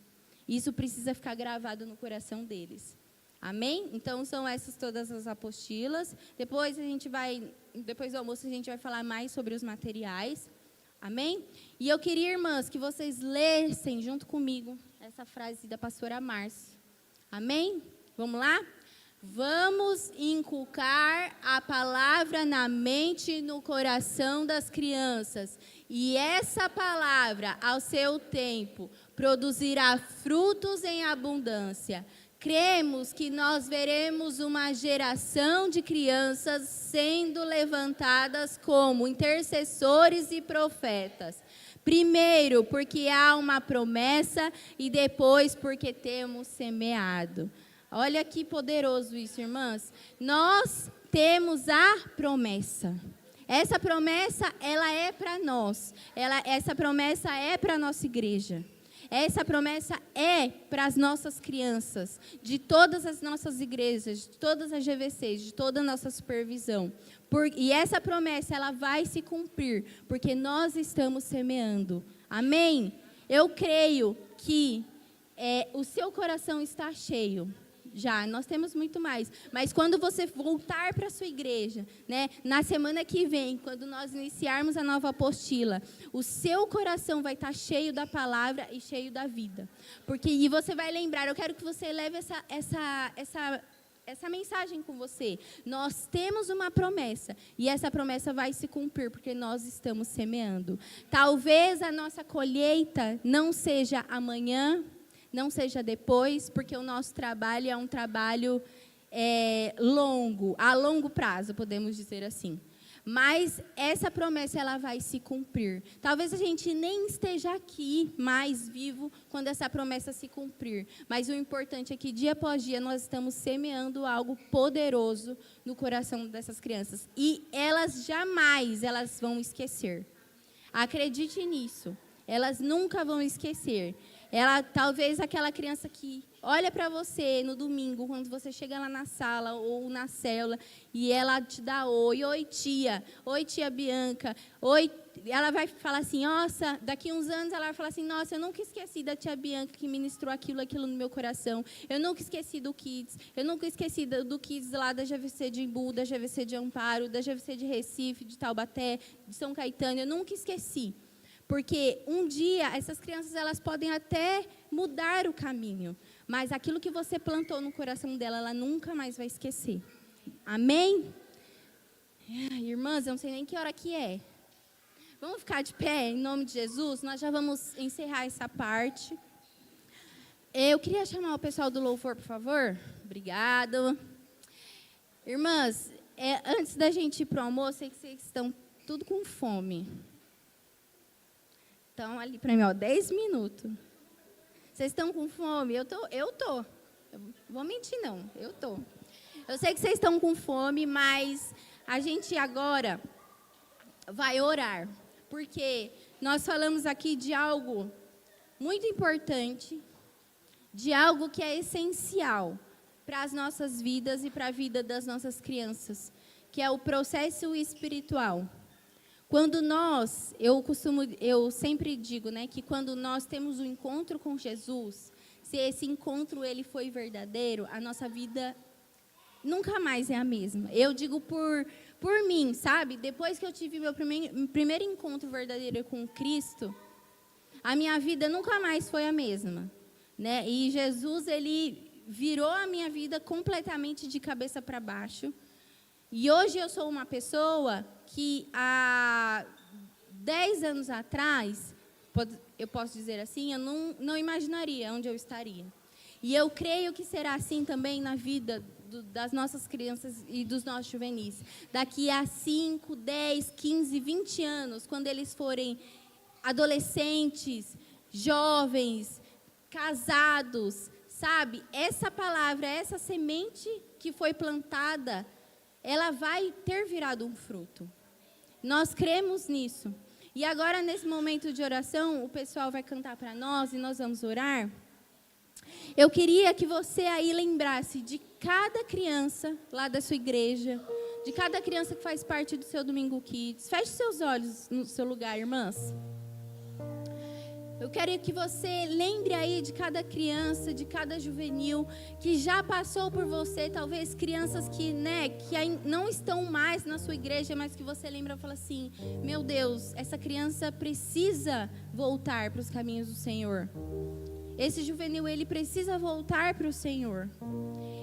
Isso precisa ficar gravado no coração deles. Amém? Então, são essas todas as apostilas. Depois do almoço, a gente vai falar mais sobre os materiais. Amém? E eu queria, irmãs, que vocês lessem junto comigo essa frase da pastora Márcia. Amém? Vamos lá? Vamos inculcar a palavra na mente e no coração das crianças. E essa palavra, ao seu tempo, produzirá frutos em abundância. Cremos que nós veremos uma geração de crianças sendo levantadas como intercessores e profetas. Primeiro, porque há uma promessa, e depois porque temos semeado. Olha que poderoso isso, irmãs. Nós temos a promessa. Essa promessa, ela é para nós. Essa promessa é para a nossa igreja. Essa promessa é para as nossas crianças, de todas as nossas igrejas, de todas as GVCs, de toda a nossa supervisão. E essa promessa, ela vai se cumprir, porque nós estamos semeando. Amém? Eu creio que o seu coração está cheio. Já, nós temos muito mais. Mas quando você voltar para a sua igreja, né, na semana que vem, quando nós iniciarmos a nova apostila, o seu coração vai estar cheio da palavra e cheio da vida. E você vai lembrar, eu quero que você leve essa mensagem com você. Nós temos uma promessa, e essa promessa vai se cumprir, porque nós estamos semeando. Talvez a nossa colheita não seja amanhã, não seja depois, porque o nosso trabalho é um trabalho longo, a longo prazo, podemos dizer assim. Mas essa promessa, ela vai se cumprir. Talvez a gente nem esteja aqui mais vivo quando essa promessa se cumprir. Mas o importante é que dia após dia nós estamos semeando algo poderoso no coração dessas crianças. E elas jamais vão esquecer. Acredite nisso. Elas nunca vão esquecer. Talvez aquela criança que olha para você no domingo, quando você chega lá na sala ou na célula, e ela te dá oi tia Bianca, oi, ela vai falar assim, nossa, daqui uns anos ela vai falar assim, nossa, eu nunca esqueci da tia Bianca que ministrou aquilo no meu coração, eu nunca esqueci do Kids, eu nunca esqueci do Kids lá da GVC de Imbu, da GVC de Amparo, da GVC de Recife, de Taubaté, de São Caetano, eu nunca esqueci. Porque um dia essas crianças elas podem até mudar o caminho, mas aquilo que você plantou no coração dela, ela nunca mais vai esquecer. Amém? Irmãs, eu não sei nem que hora que é. Vamos ficar de pé em nome de Jesus? Nós já vamos encerrar essa parte. Eu queria chamar o pessoal do louvor, por favor. Obrigado. Irmãs, antes da gente ir para o almoço, sei que vocês estão tudo com fome. Então, ali para mim, 10 minutos. Vocês estão com fome? Eu tô. Eu vou mentir, não. Eu tô. Eu sei que vocês estão com fome, mas a gente agora vai orar. Porque nós falamos aqui de algo muito importante, de algo que é essencial para as nossas vidas e para a vida das nossas crianças, que é o processo espiritual. Quando eu sempre digo, né, que quando nós temos um encontro com Jesus, se esse encontro ele foi verdadeiro, a nossa vida nunca mais é a mesma. Eu digo por mim, sabe? Depois que eu tive meu primeiro encontro verdadeiro com Cristo, a minha vida nunca mais foi a mesma, né? E Jesus, ele virou a minha vida completamente de cabeça para baixo. E hoje eu sou uma pessoa que há 10 anos atrás, eu posso dizer assim, eu não imaginaria onde eu estaria. E eu creio que será assim também na vida das nossas crianças e dos nossos juvenis. Daqui a 5, 10, 15, 20 anos, quando eles forem adolescentes, jovens, casados, sabe? Essa palavra, essa semente que foi plantada, ela vai ter virado um fruto. Nós cremos nisso. E agora, nesse momento de oração, o pessoal vai cantar para nós e nós vamos orar. Eu queria que você aí lembrasse de cada criança lá da sua igreja, de cada criança que faz parte do seu Domingo Kids. Feche seus olhos no seu lugar, irmãs. Eu quero que você lembre aí de cada criança, de cada juvenil que já passou por você, talvez crianças que não estão mais na sua igreja, mas que você lembra e fala assim, meu Deus, essa criança precisa voltar para os caminhos do Senhor. Esse juvenil, ele precisa voltar para o Senhor.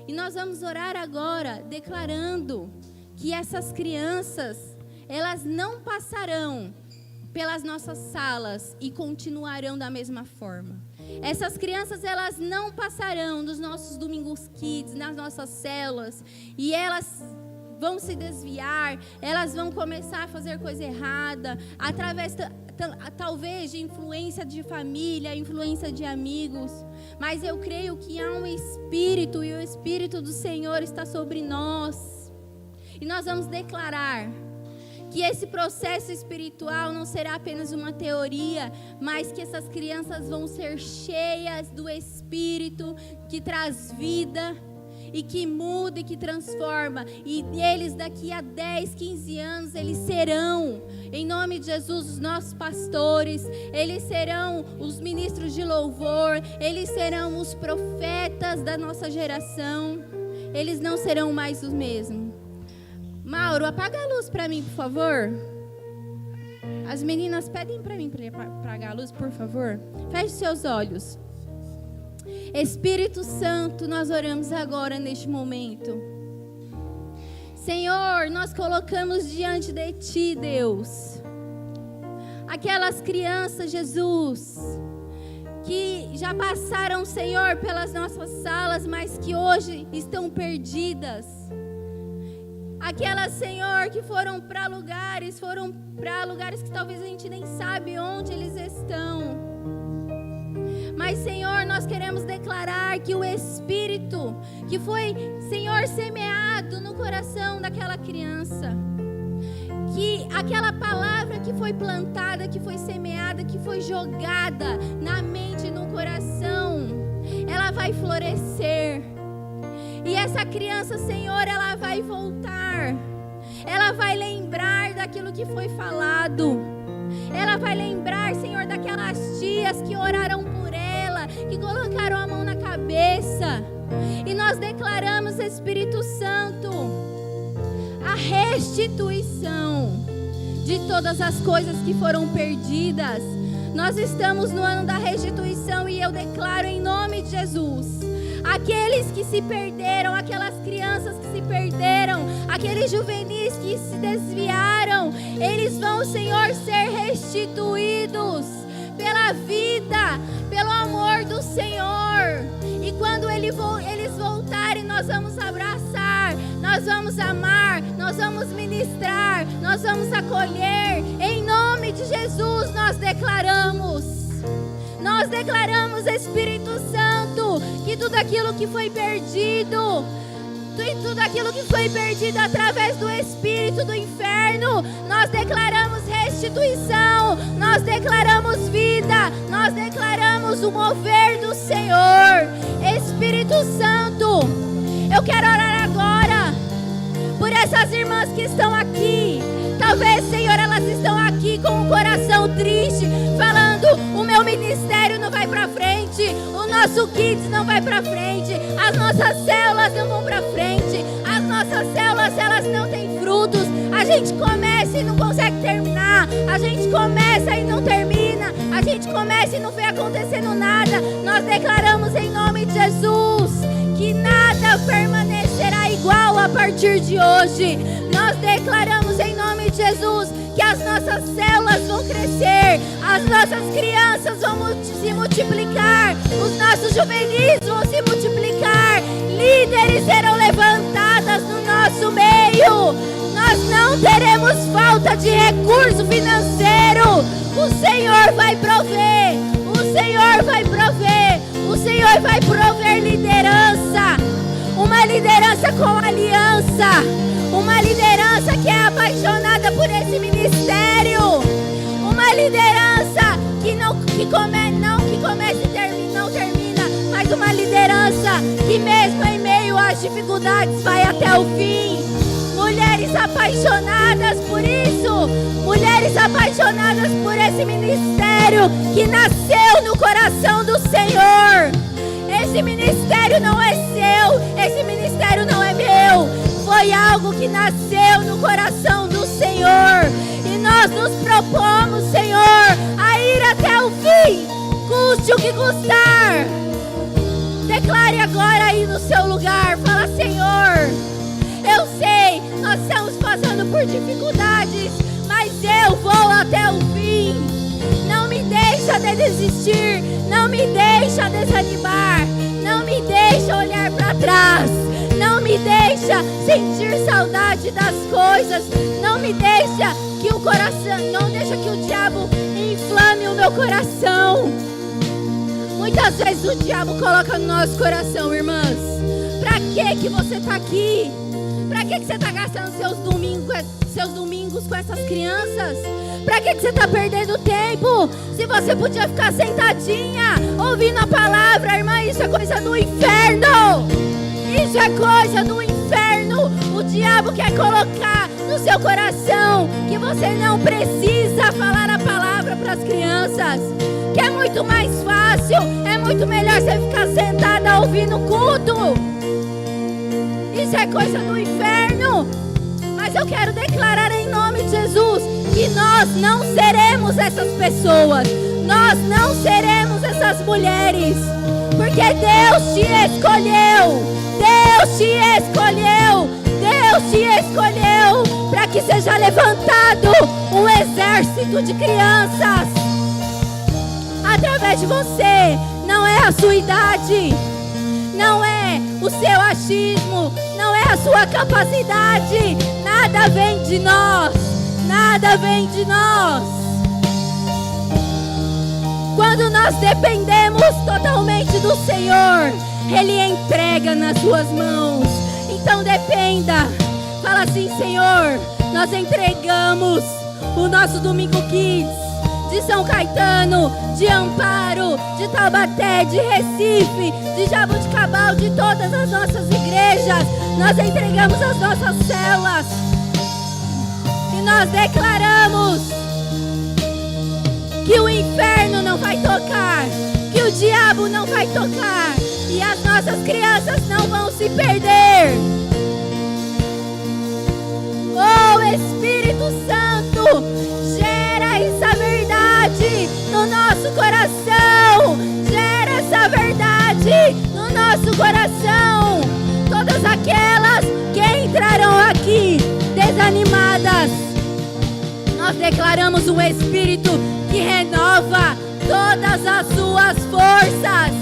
E nós vamos orar agora, declarando que essas crianças, elas não passarão pelas nossas salas e continuarão da mesma forma. Essas crianças, elas não passarão dos nossos Domingos Kids, nas nossas células, e elas vão se desviar, elas vão começar a fazer coisa errada, através talvez de influência de família, influência de amigos, mas eu creio que há um Espírito, e o Espírito do Senhor está sobre nós, e nós vamos declarar que esse processo espiritual não será apenas uma teoria, mas que essas crianças vão ser cheias do Espírito que traz vida e que muda e que transforma. E eles daqui a 10, 15 anos, eles serão, em nome de Jesus, os nossos pastores, eles serão os ministros de louvor, eles serão os profetas da nossa geração, eles não serão mais os mesmos. Mauro, apaga a luz para mim, por favor. As meninas pedem para mim para apagar a luz, por favor. Feche seus olhos. Espírito Santo, nós oramos agora neste momento. Senhor, nós colocamos diante de Ti, Deus, aquelas crianças, Jesus, que já passaram, Senhor, pelas nossas salas, mas que hoje estão perdidas. Aquelas, Senhor, que foram para lugares que talvez a gente nem sabe onde eles estão. Mas, Senhor, nós queremos declarar que o Espírito que foi, Senhor, semeado no coração daquela criança, que aquela palavra que foi plantada, que foi semeada, que foi jogada na mente e no coração, ela vai florescer. E essa criança, Senhor, ela vai voltar. Ela vai lembrar daquilo que foi falado. Ela vai lembrar, Senhor, daquelas tias que oraram por ela, que colocaram a mão na cabeça. E nós declaramos, Espírito Santo, a restituição de todas as coisas que foram perdidas. Nós estamos no ano da restituição e eu declaro em nome de Jesus, aqueles que se perderam, aquelas crianças que se perderam, aqueles juvenis que se desviaram, eles vão, Senhor, ser restituídos pela vida, pelo amor do Senhor. E quando eles voltarem, nós vamos abraçar, nós nós vamos amar, nós vamos ministrar, nós vamos acolher. Em nome de Jesus, nós declaramos, Espírito Santo, que tudo aquilo que foi perdido, tudo aquilo que foi perdido através do espírito do inferno, nós declaramos restituição, nós declaramos vida, nós declaramos o mover do Senhor. Espírito Santo, eu quero orar agora por essas irmãs que estão aqui. Talvez, Senhor, elas estão aqui com o coração triste, falando: o meu ministério não vai pra frente, o nosso Kids não vai pra frente, as nossas células não vão pra frente, as nossas células, elas não têm frutos. A gente começa e não consegue terminar, a gente começa e não termina, a gente começa e não vê acontecendo nada. Nós declaramos em nome de Jesus que nada permanecerá igual a partir de hoje. Nós declaramos em nome de Jesus que as nossas células vão crescer, as nossas crianças vão se multiplicar, os nossos juvenis vão se multiplicar, líderes serão levantadas no nosso meio. Nós não teremos falta de recurso financeiro. O Senhor vai prover, o Senhor vai prover, o Senhor vai prover liderança, uma liderança com aliança, uma liderança que é apaixonada por esse ministério, uma liderança que começa e não termina, mas uma liderança que mesmo em meio às dificuldades vai até o fim. Mulheres apaixonadas por isso, mulheres apaixonadas por esse ministério que nasceu no coração do Senhor. Esse ministério não é seu, esse ministério não é meu, foi algo que nasceu no coração do Senhor. E nós nos propomos, Senhor, a ir até o fim, custe o que custar. Declare agora aí no seu lugar, fala: Senhor, eu sei, nós estamos passando por dificuldades, mas eu vou até o fim. Não me deixa desistir, não me deixa desanimar, não me deixa olhar para trás, não me deixa sentir saudade das coisas, não me deixa que o coração, não deixa que o diabo inflame o meu coração. Muitas vezes o diabo coloca no nosso coração, irmãs: pra que você está aqui? Pra que você está gastando seus domingos com essas crianças? Pra que você está perdendo tempo? Se você podia ficar sentadinha, ouvindo a palavra, irmã, isso é coisa do inferno. Isso é coisa do inferno. O diabo quer colocar no seu coração que você não precisa falar a palavra para as crianças, que é muito mais fácil, é muito melhor você ficar sentada ouvindo o culto. Isso é coisa do inferno. Mas eu quero declarar em nome de Jesus que nós não seremos essas pessoas, nós não seremos essas mulheres, porque Deus te escolheu, Deus te escolheu, Deus te escolheu para que seja levantado um exército de crianças através de você. Não é a sua idade, não é o seu achismo, não é a sua capacidade, nada vem de nós, nada vem de nós. Quando nós dependemos totalmente do Senhor, Ele entrega nas suas mãos. Então dependa, fala assim: Senhor, nós entregamos o nosso Domingo Kids de São Caetano, de Amparo, de Taubaté, de Recife, de Jaboticabal, de todas as nossas igrejas. Nós entregamos as nossas células e nós declaramos que o inferno não vai tocar, que o diabo não vai tocar e as nossas crianças não vão se perder. Oh, Espírito Santo, gera essa verdade no nosso coração, gera essa verdade no nosso coração. Todas aquelas que entrarão aqui desanimadas, nós declaramos um Espírito que renova todas as suas forças.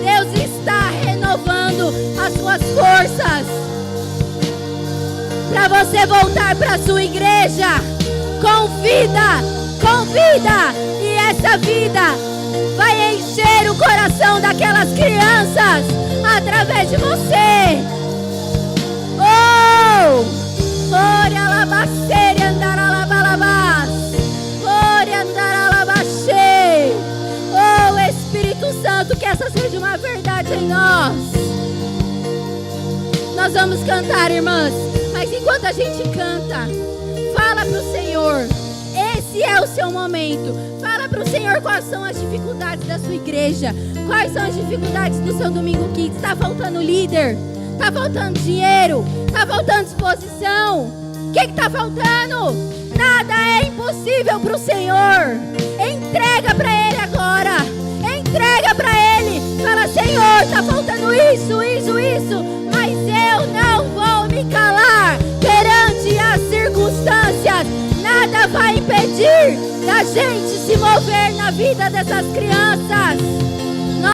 Deus está renovando as suas forças. para você voltar para a sua igreja com vida, e essa vida vai encher o coração daquelas crianças através de você. Oh! Ore alabaceire andar alabalabás. Ore andar alabaxê. Oh, Espírito Santo, que essa seja uma verdade em nós. Nós vamos cantar, irmãs, mas enquanto a gente canta, fala para o Senhor. Esse é o seu momento. Fala para o Senhor quais são as dificuldades da sua igreja. Quais são as dificuldades do seu Domingo Kids. Está faltando líder? Está faltando dinheiro? Está faltando disposição? O que está faltando? Nada é impossível para o Senhor. Entrega para Ele agora. Entrega para Ele. Fala, Senhor, está faltando isso. Mas eu não vou me calar perante as circunstâncias. Nada vai impedir da gente se mover na vida dessas crianças.